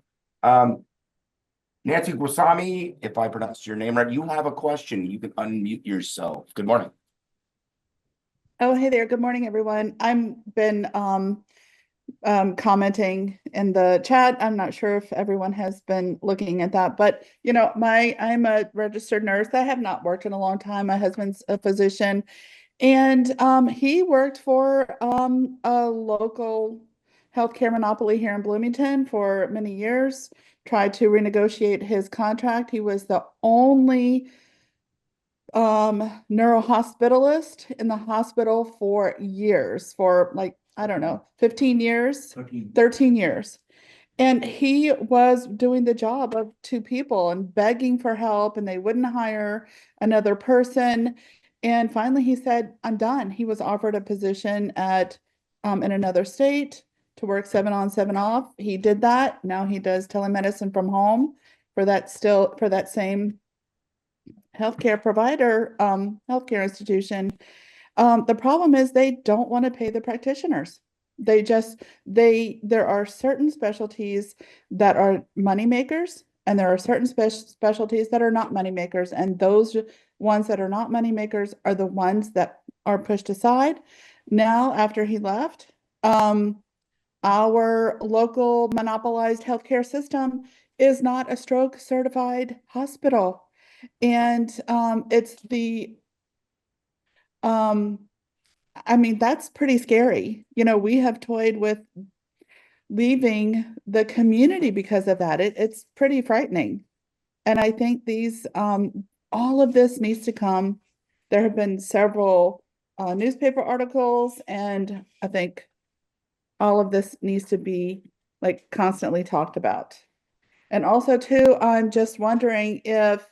Speaker 1: Nancy Guasami, if I pronounced your name right, you have a question. You can unmute yourself. Good morning.
Speaker 11: Oh, hey there. Good morning, everyone. I've been commenting in the chat. I'm not sure if everyone has been looking at that, but I'm a registered nurse. I have not worked in a long time. My husband's a physician, and he worked for a local healthcare monopoly here in Bloomington for many years, tried to renegotiate his contract. He was the only neurohospitalist in the hospital for years, for I don't know, 15 years, 13 years. And he was doing the job of two people and begging for help, and they wouldn't hire another person. And finally he said, I'm done. He was offered a position at in another state to work 7 on, 7 off. He did that. Now he does telemedicine from home for that same healthcare provider, healthcare institution. The problem is they don't want to pay the practitioners. There are certain specialties that are money makers, and there are certain specialties that are not money makers. And those ones that are not money makers are the ones that are pushed aside. Now, after he left, our local monopolized healthcare system is not a stroke certified hospital. And it's the I mean, that's pretty scary. You know, we have toyed with leaving the community because of that. It's pretty frightening. And I think all of this needs to come. There have been several newspaper articles, and I think all of this needs to be like constantly talked about. And also too, I'm just wondering if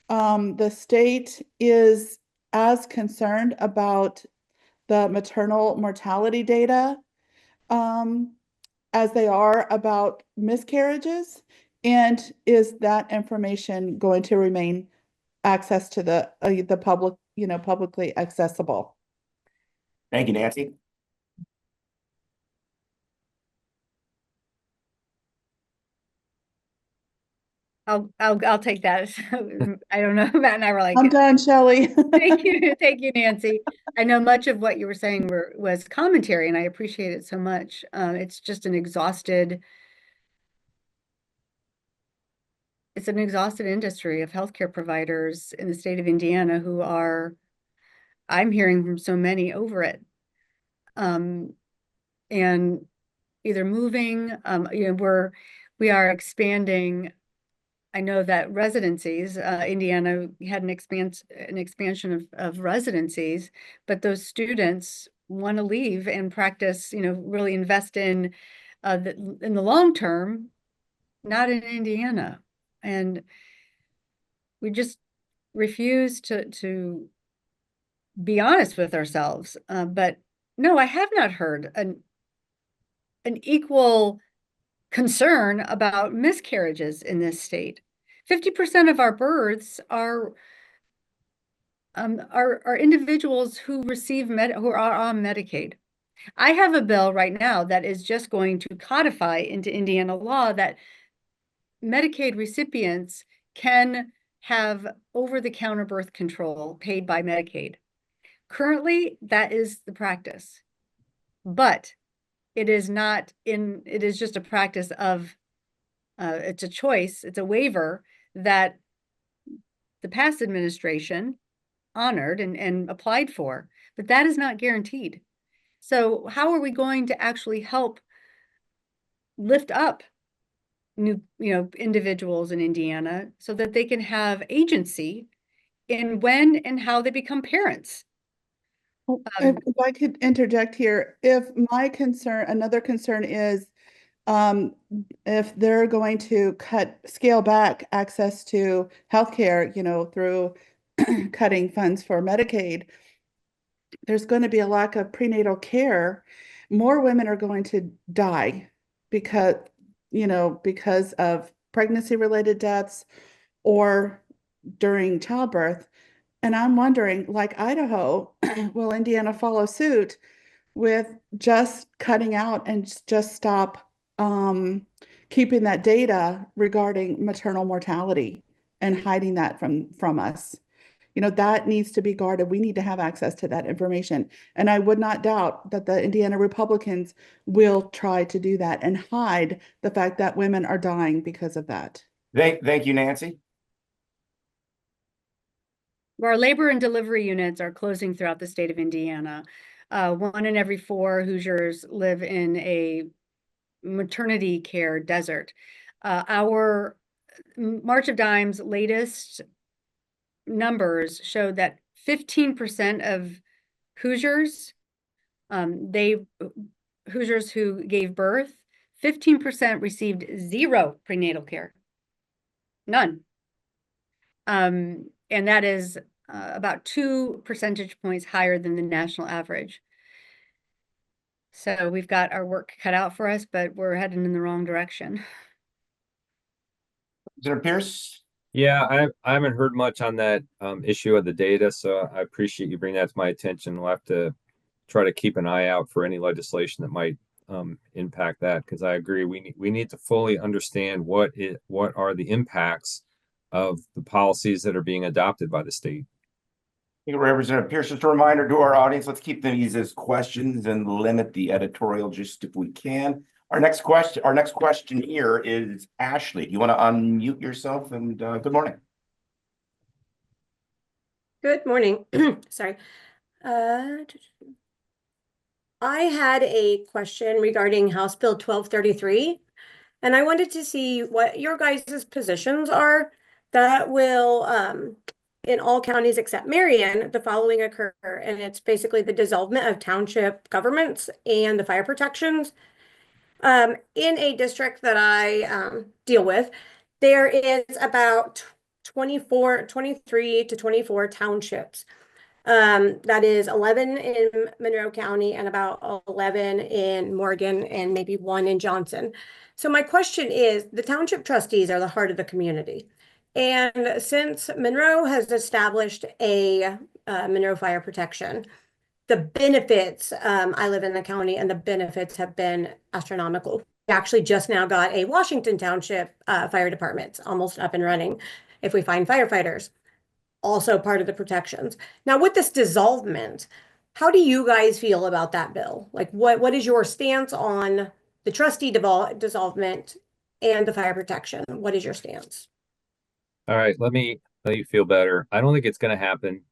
Speaker 11: the state is as concerned about the maternal mortality data um, as they are about miscarriages, and is that information going to remain access to the public, publicly accessible?
Speaker 1: Thank you, Nancy.
Speaker 2: I'll take that. I don't know. Matt and I were like,
Speaker 11: I'm done, Shelley.
Speaker 2: thank you, Nancy. I know much of what you were saying was commentary, and I appreciate it so much. It's just it's an exhausted industry of healthcare providers in the state of Indiana who are, I'm hearing from so many over it. And either moving, we are expanding. I know that residencies, Indiana had an expansion of residencies, but those students want to leave and practice, really invest in in the long term, not in Indiana. And we just refuse to be honest with ourselves. But no, I have not heard an equal concern about miscarriages in this state. 50% of our births are individuals who who are on Medicaid. I have a bill right now that is just going to codify into Indiana law that Medicaid recipients can have over-the-counter birth control paid by Medicaid. Currently, that is the practice, but it is just a practice of, it's a choice, it's a waiver that the past administration honored and applied for, but that is not guaranteed. So how are we going to actually help lift up individuals in Indiana so that they can have agency in when and how they become parents?
Speaker 11: If I could interject here, another concern is um, if they're going to scale back access to healthcare, through cutting funds for Medicaid, there's going to be a lack of prenatal care. More women are going to die because, because of pregnancy related deaths or during childbirth. And I'm wondering, like Idaho, will Indiana follow suit with just cutting out and just stop keeping that data regarding maternal mortality and hiding that from us? That needs to be guarded. We need to have access to that information. And I would not doubt that the Indiana Republicans will try to do that and hide the fact that women are dying because of that.
Speaker 1: Thank you, Nancy.
Speaker 2: Our labor and delivery units are closing throughout the state of Indiana. 1 in every 4 Hoosiers live in a maternity care desert. Our March of Dimes latest numbers showed that 15% of Hoosiers, Hoosiers who gave birth, 15% received 0 prenatal care. None. And that is about 2 percentage points higher than the national average. So we've got our work cut out for us, but we're heading in the wrong direction.
Speaker 1: Senator Pierce?
Speaker 3: Yeah, I haven't heard much on that issue of the data, so I appreciate you bringing that to my attention. We'll have to try to keep an eye out for any legislation that might impact that, because I agree we need to fully understand what are the impacts of the policies that are being adopted by the state.
Speaker 1: Thank you, Representative Pierce. Just a reminder to our audience, let's keep these as questions and limit the editorial just if we can. Our next question here is Ashley. Do you want to unmute yourself? And good morning.
Speaker 12: Good morning. Sorry. I had a question regarding House Bill 1233, and I wanted to see what your guys' positions are that will, in all counties except Marion, the following occur, and it's basically the dissolvement of township governments and the fire protections. In a district that I deal with, there is about 23 to 24 townships. That is 11 in Monroe County and about 11 in Morgan and maybe one in Johnson. So my question is, the township trustees are the heart of the community. And since Monroe has established a Monroe Fire Protection, the benefits, I live in the county and the benefits have been astronomical. We actually just now got a Washington Township Fire Department almost up and running if we find firefighters, also part of the protections. Now with this dissolvement, how do you guys feel about that bill? Like what is your stance on the trustee dissolvement and the fire protection? What is your stance?
Speaker 3: All right, let me let you feel better. I don't think it's going to happen.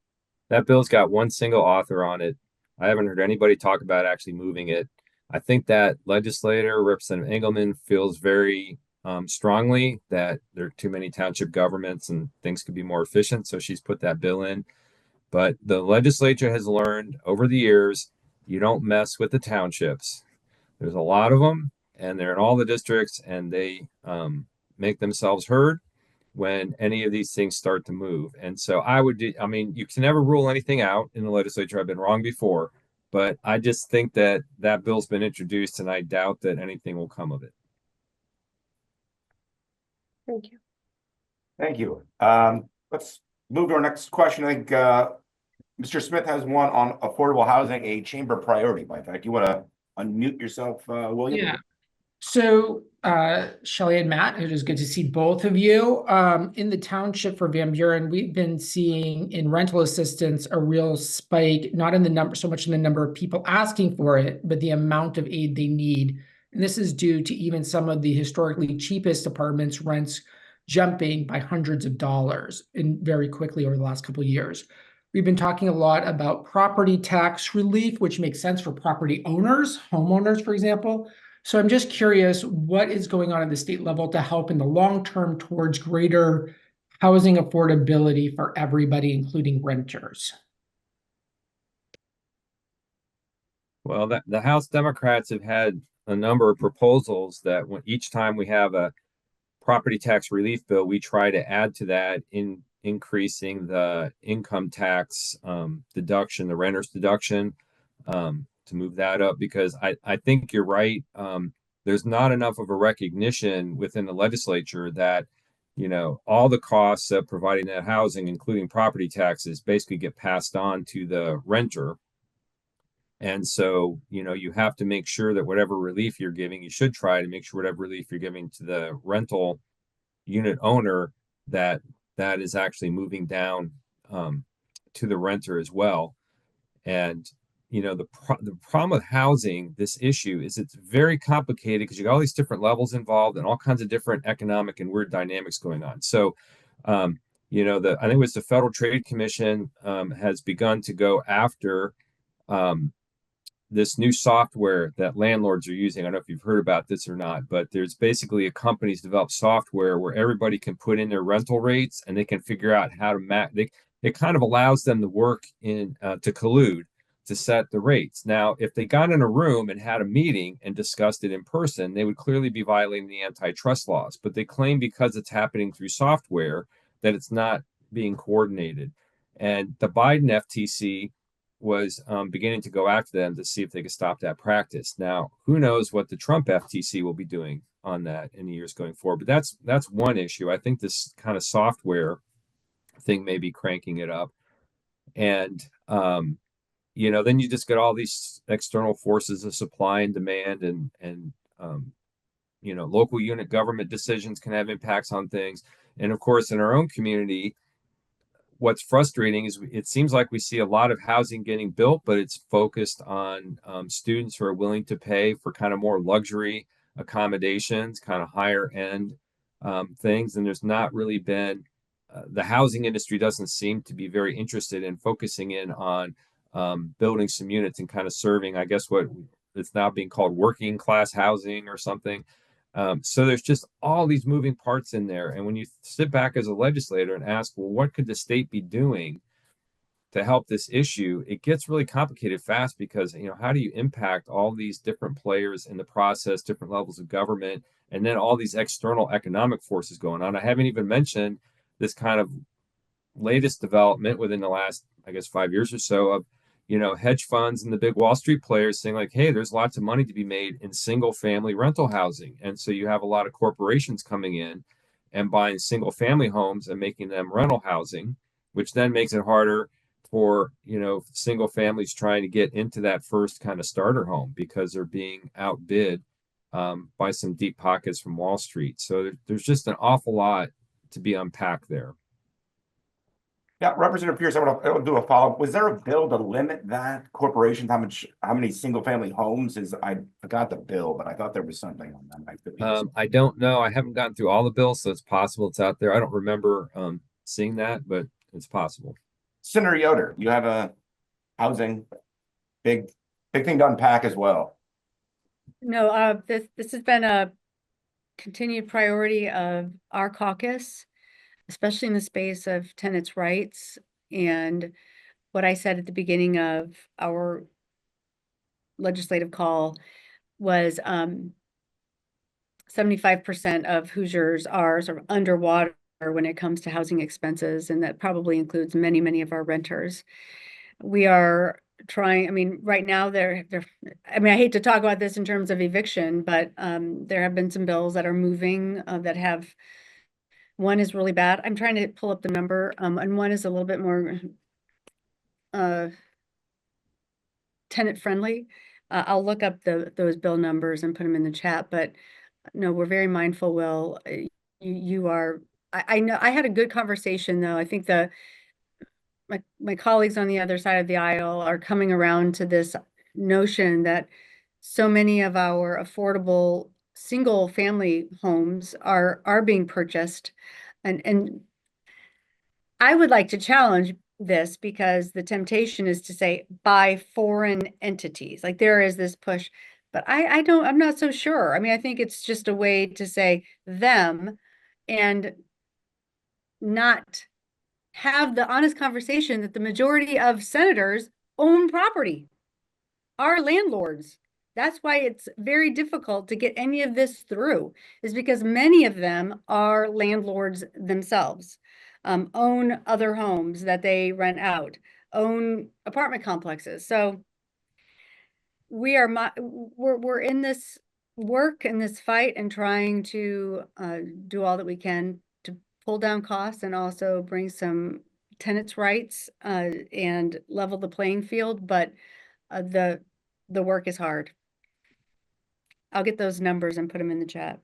Speaker 3: That bill's got one single author on it. I haven't heard anybody talk about actually moving it. I think that legislator, Representative Engelman, feels very strongly that there are too many township governments and things could be more efficient. So she's put that bill in. But the legislature has learned over the years, you don't mess with the townships. There's a lot of them, and they're in all the districts, and they make themselves heard when any of these things start to move. And so I mean, you can never rule anything out in the legislature. I've been wrong before, but I just think that that bill's been introduced and I doubt that anything will come of it.
Speaker 12: Thank you.
Speaker 1: Thank you. Let's move to our next question. I think Mr. Smith has one on affordable housing, a chamber priority. By fact, you want to unmute yourself, William?
Speaker 13: Yeah. So, Shelley and Matt, it is good to see both of you. In the township for Van Buren, we've been seeing in rental assistance a real spike, not in the number, so much in the number of people asking for it, but the amount of aid they need. And this is due to even some of the historically cheapest apartments rents jumping by hundreds of dollars in very quickly over the last couple of years. We've been talking a lot about property tax relief, which makes sense for property owners, homeowners, for example. So I'm just curious, what is going on at the state level to help in the long term towards greater housing affordability for everybody, including renters?
Speaker 3: Well, the House Democrats have had a number of proposals that each time we have a property tax relief bill, we try to add to that in increasing the income tax deduction, the renter's deduction, to move that up, because I think you're right. There's not enough of a recognition within the legislature that, you know, all the costs of providing that housing, including property taxes, basically get passed on to the renter. And so, you know, you have to make sure that whatever relief you're giving, you should try to make sure whatever relief you're giving to the rental unit owner, that is actually moving down to the renter as well. And you know, the problem with housing, this issue, is it's very complicated because you got all these different levels involved and all kinds of different economic and weird dynamics going on. So, you know, I think it was the Federal Trade Commission has begun to go after this new software that landlords are using. I don't know if you've heard about this or not, but there's basically a company's developed software where everybody can put in their rental rates and they can figure out how to it kind of allows them to work in to collude to set the rates. Now, if they got in a room and had a meeting and discussed it in person, they would clearly be violating the antitrust laws. But they claim because it's happening through software that it's not being coordinated. And the Biden FTC was beginning to go after them to see if they could stop that practice. Now, who knows what the Trump FTC will be doing on that in the years going forward. But that's one issue. I think this kind of software thing may be cranking it up. And you know, then you just get all these external forces of supply and demand, and you know, local unit government decisions can have impacts on things. And of course, in our own community, what's frustrating is it seems like we see a lot of housing getting built, but it's focused on students who are willing to pay for kind of more luxury accommodations, kind of higher end things. And there's not really been, the housing industry doesn't seem to be very interested in focusing in on building some units and kind of serving, I guess, what it's now being called working class housing or something. So there's just all these moving parts in there. And when you sit back as a legislator and ask, well, what could the state be doing to help this issue? It gets really complicated fast because, how do you impact all these different players in the process, different levels of government, and then all these external economic forces going on? I haven't even mentioned this kind of latest development within the last, I guess, 5 years or so of, hedge funds and the big Wall Street players saying like, hey, there's lots of money to be made in single family rental housing. And so you have a lot of corporations coming in and buying single family homes and making them rental housing, which then makes it harder for, single families trying to get into that first kind of starter home because they're being outbid by some deep pockets from Wall Street. So there's just an awful lot to be unpacked there.
Speaker 1: Yeah, Representative Pierce, I want to do a follow-up. Was there a bill to limit that corporations, how many single-family homes is, I forgot the bill, but I thought there was something on that.
Speaker 3: I don't know. I haven't gotten through all the bills, so it's possible it's out there. I don't remember seeing that, but it's possible.
Speaker 1: Senator Yoder, you have a housing, big thing to unpack as well.
Speaker 2: No, this has been a continued priority of our caucus, especially in the space of tenants' rights. And what I said at the beginning of our legislative call was 75% of Hoosiers are sort of underwater when it comes to housing expenses, and that probably includes many, many of our renters. We are trying, right now I hate to talk about this in terms of eviction, but there have been some bills that are moving that have, one is really bad. I'm trying to pull up the number, and one is a little bit more tenant friendly. I'll look up those bill numbers and put them in the chat, but no, we're very mindful, Will. You are, I know, I had a good conversation though. I think my colleagues on the other side of the aisle are coming around to this notion that so many of our affordable single family homes are being purchased. And I would like to challenge this because the temptation is to say by foreign entities. Like there is this push, but I'm not so sure. I think it's just a way to say them and not have the honest conversation that the majority of senators own property, are landlords. That's why it's very difficult to get any of this through, is because many of them are landlords themselves, own other homes that they rent out, own apartment complexes. So we're in this work and this fight and trying to do all that we can to pull down costs and also bring some tenants' rights and level the playing field. But the work is hard. I'll get those numbers and put them in the chat.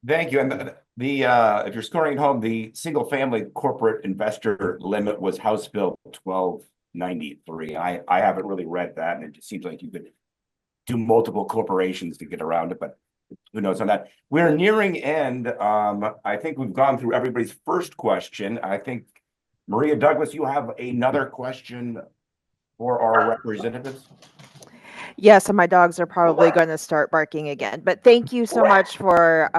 Speaker 1: Thank you. And the if you're scoring at home, the single family corporate investor limit was House Bill 1293. I haven't really read that, and it just seems like you could do multiple corporations to get around it, but who knows on that. We're nearing end. I think we've gone through everybody's first question. I think Maria Douglas, you have another question for our representatives.
Speaker 7: Yes, and my dogs are probably going to start barking again. But thank you so much for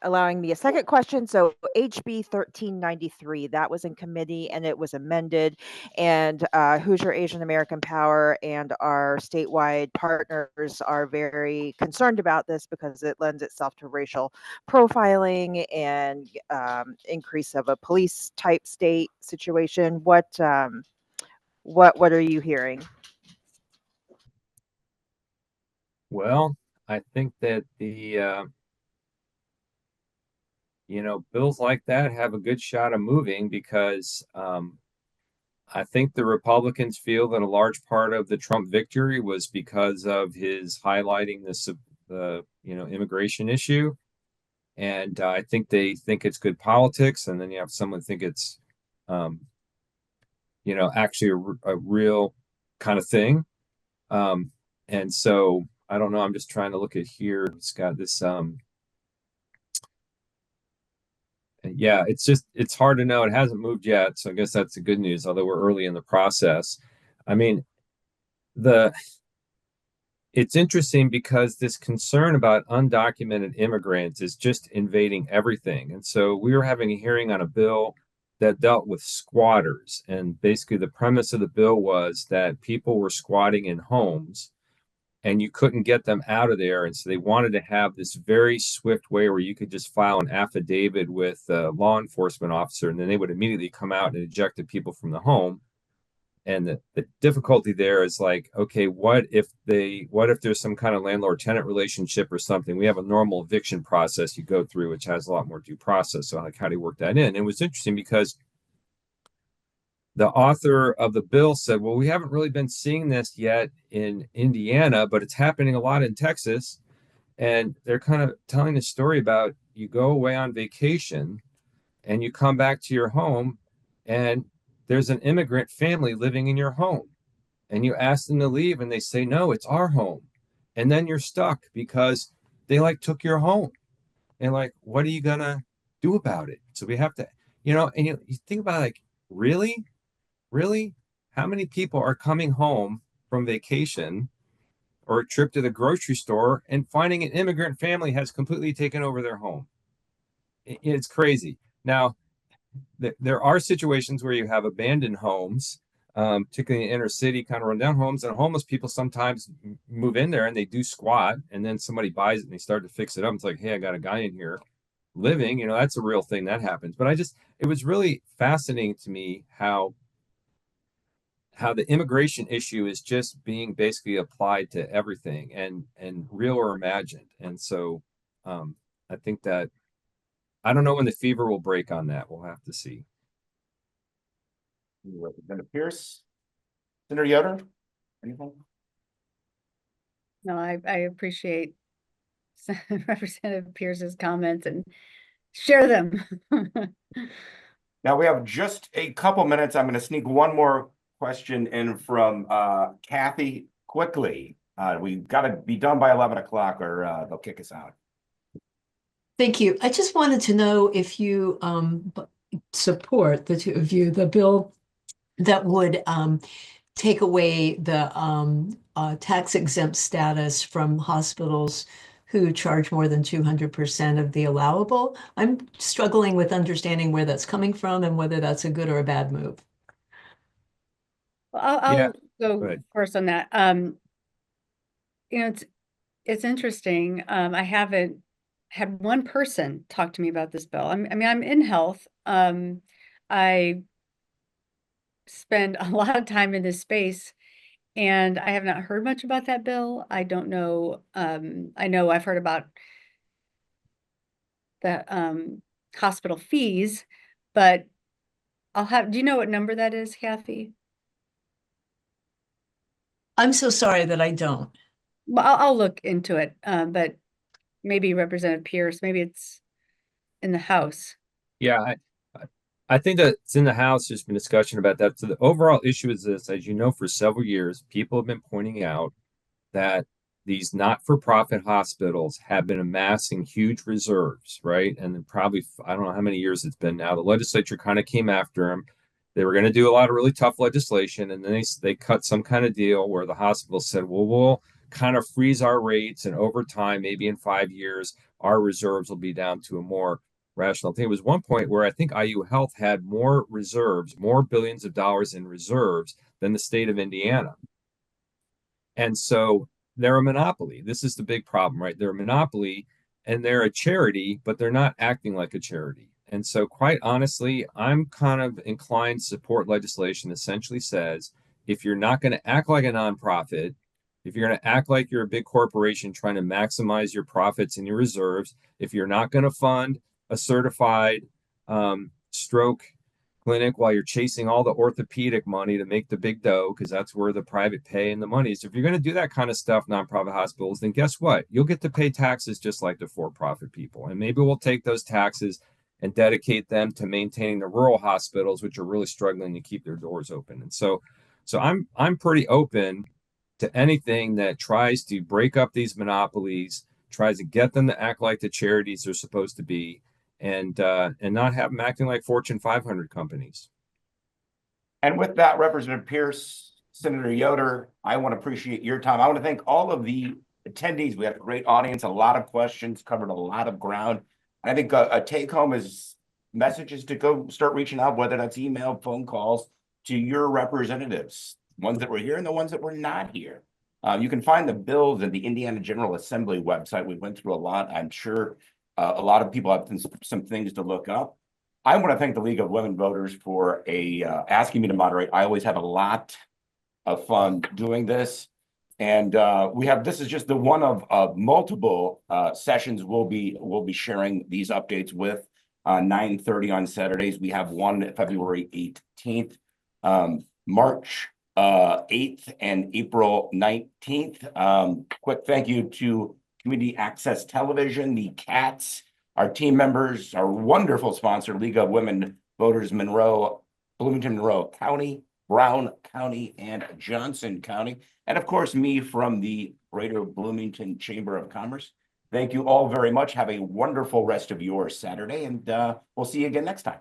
Speaker 7: allowing me a second question. So HB 1393, that was in committee and it was amended. And Hoosier Asian American Power and our statewide partners are very concerned about this because it lends itself to racial profiling and increase of a police type state situation. What are you hearing?
Speaker 3: Well, I think that the bills like that have a good shot of moving because I think the Republicans feel that a large part of the Trump victory was because of his highlighting the immigration issue, and I think they think it's good politics, and then you have someone think it's actually a real kind of thing, and so I don't know. I'm just trying to look at here. It's got this yeah, it's hard to know. It hasn't moved yet, so I guess that's the good news, although we're early in the process. it's interesting because this concern about undocumented immigrants is just invading everything. And so we were having a hearing on a bill that dealt with squatters. And basically, the premise of the bill was that people were squatting in homes and you couldn't get them out of there. And so they wanted to have this very swift way where you could just file an affidavit with a law enforcement officer, and then they would immediately come out and eject the people from the home. And the difficulty there is like, okay, what if there's some kind of landlord tenant relationship or something? We have a normal eviction process you go through, which has a lot more due process. So like, how do you work that in? And it was interesting because the author of the bill said, well, we haven't really been seeing this yet in Indiana, but it's happening a lot in Texas. And they're kind of telling the story about you go away on vacation and you come back to your home and there's an immigrant family living in your home, and you ask them to leave and they say, no, it's our home. And then you're stuck because they like took your home, and like, what are you gonna do about it? So we have to, and you think about like, really, how many people are coming home from vacation or a trip to the grocery store and finding an immigrant family has completely taken over their home? It's crazy. Now, there are situations where you have abandoned homes, particularly in the inner city, kind of rundown homes, and homeless people sometimes move in there and they do squat, and then somebody buys it and they start to fix it up. It's like, hey, I got a guy in here living, that's a real thing that happens. But it was really fascinating to me how the immigration issue is just being basically applied to everything and real or imagined. And so I think that I don't know when the fever will break on that. We'll have to see.
Speaker 1: Representative Pierce, Senator Yoder, anything?
Speaker 2: No, I appreciate Representative Pierce's comments and share them.
Speaker 1: Now we have just a couple minutes. I'm going to sneak one more question in from Kathy quickly. We've got to be done by 11 o'clock or they'll kick us out.
Speaker 4: Thank you. I just wanted to know if you support, the two of you, the bill that would take away the tax exempt status from hospitals who charge more than 200% of the allowable. I'm struggling with understanding where that's coming from and whether that's a good or a bad move.
Speaker 2: Well, I'll
Speaker 3: Yeah,
Speaker 2: go
Speaker 3: ahead.
Speaker 2: first on that. It's interesting. I haven't had one person talk to me about this bill. I'm in health. I spend a lot of time in this space, and I have not heard much about that bill. I don't know. I know I've heard about the hospital fees, but do you know what number that is, Kathy?
Speaker 4: I'm so sorry that I don't.
Speaker 2: Well, I'll look into it, but maybe Representative Pierce, maybe it's in the House.
Speaker 3: Yeah, I think that it's in the House. There's been discussion about that. So the overall issue is this: as you know, for several years, people have been pointing out that these not-for-profit hospitals have been amassing huge reserves, right? And then probably, I don't know how many years it's been now. The legislature kind of came after them. They were going to do a lot of really tough legislation, and then they cut some kind of deal where the hospital said, well, we'll kind of freeze our rates, and over time, maybe in 5 years, our reserves will be down to a more rational thing. It was one point where I think IU Health had more reserves, more billions of dollars in reserves than the state of Indiana. And so they're a monopoly. This is the big problem, right? They're a monopoly and they're a charity, but they're not acting like a charity. And so, quite honestly, I'm kind of inclined to support legislation that essentially says if you're not going to act like a nonprofit, if you're going to act like you're a big corporation trying to maximize your profits and your reserves, if you're not going to fund a certified stroke clinic while you're chasing all the orthopedic money to make the big dough, because that's where the private pay and the money is. If you're going to do that kind of stuff, nonprofit hospitals, then guess what? You'll get to pay taxes just like the for-profit people. And maybe we'll take those taxes and dedicate them to maintaining the rural hospitals, which are really struggling to keep their doors open. And so I'm pretty open to anything that tries to break up these monopolies, tries to get them to act like the charities they're supposed to be, and not have them acting like Fortune 500 companies.
Speaker 1: And with that, Representative Pierce, Senator Yoder, I want to appreciate your time. I want to thank all of the attendees. We had a great audience, a lot of questions, covered a lot of ground. I think a take home is messages to go start reaching out, whether that's email, phone calls, to your representatives, ones that were here and the ones that were not here. You can find the bills at the Indiana General Assembly website. We went through a lot. I'm sure a lot of people have some things to look up. I want to thank the League of Women Voters for asking me to moderate. I always have a lot of fun doing this. And this is just the one of multiple sessions we'll be sharing these updates with. 9:30 on Saturdays. We have one February 18th, March 8th, and April 19th. Quick thank you to Community Access Television, the CATS, our team members, our wonderful sponsor, League of Women Voters Bloomington, Monroe County, Brown County, and Johnson County, and of course me from the Greater Bloomington Chamber of Commerce. Thank you all very much. Have a wonderful rest of your Saturday, and we'll see you again next time.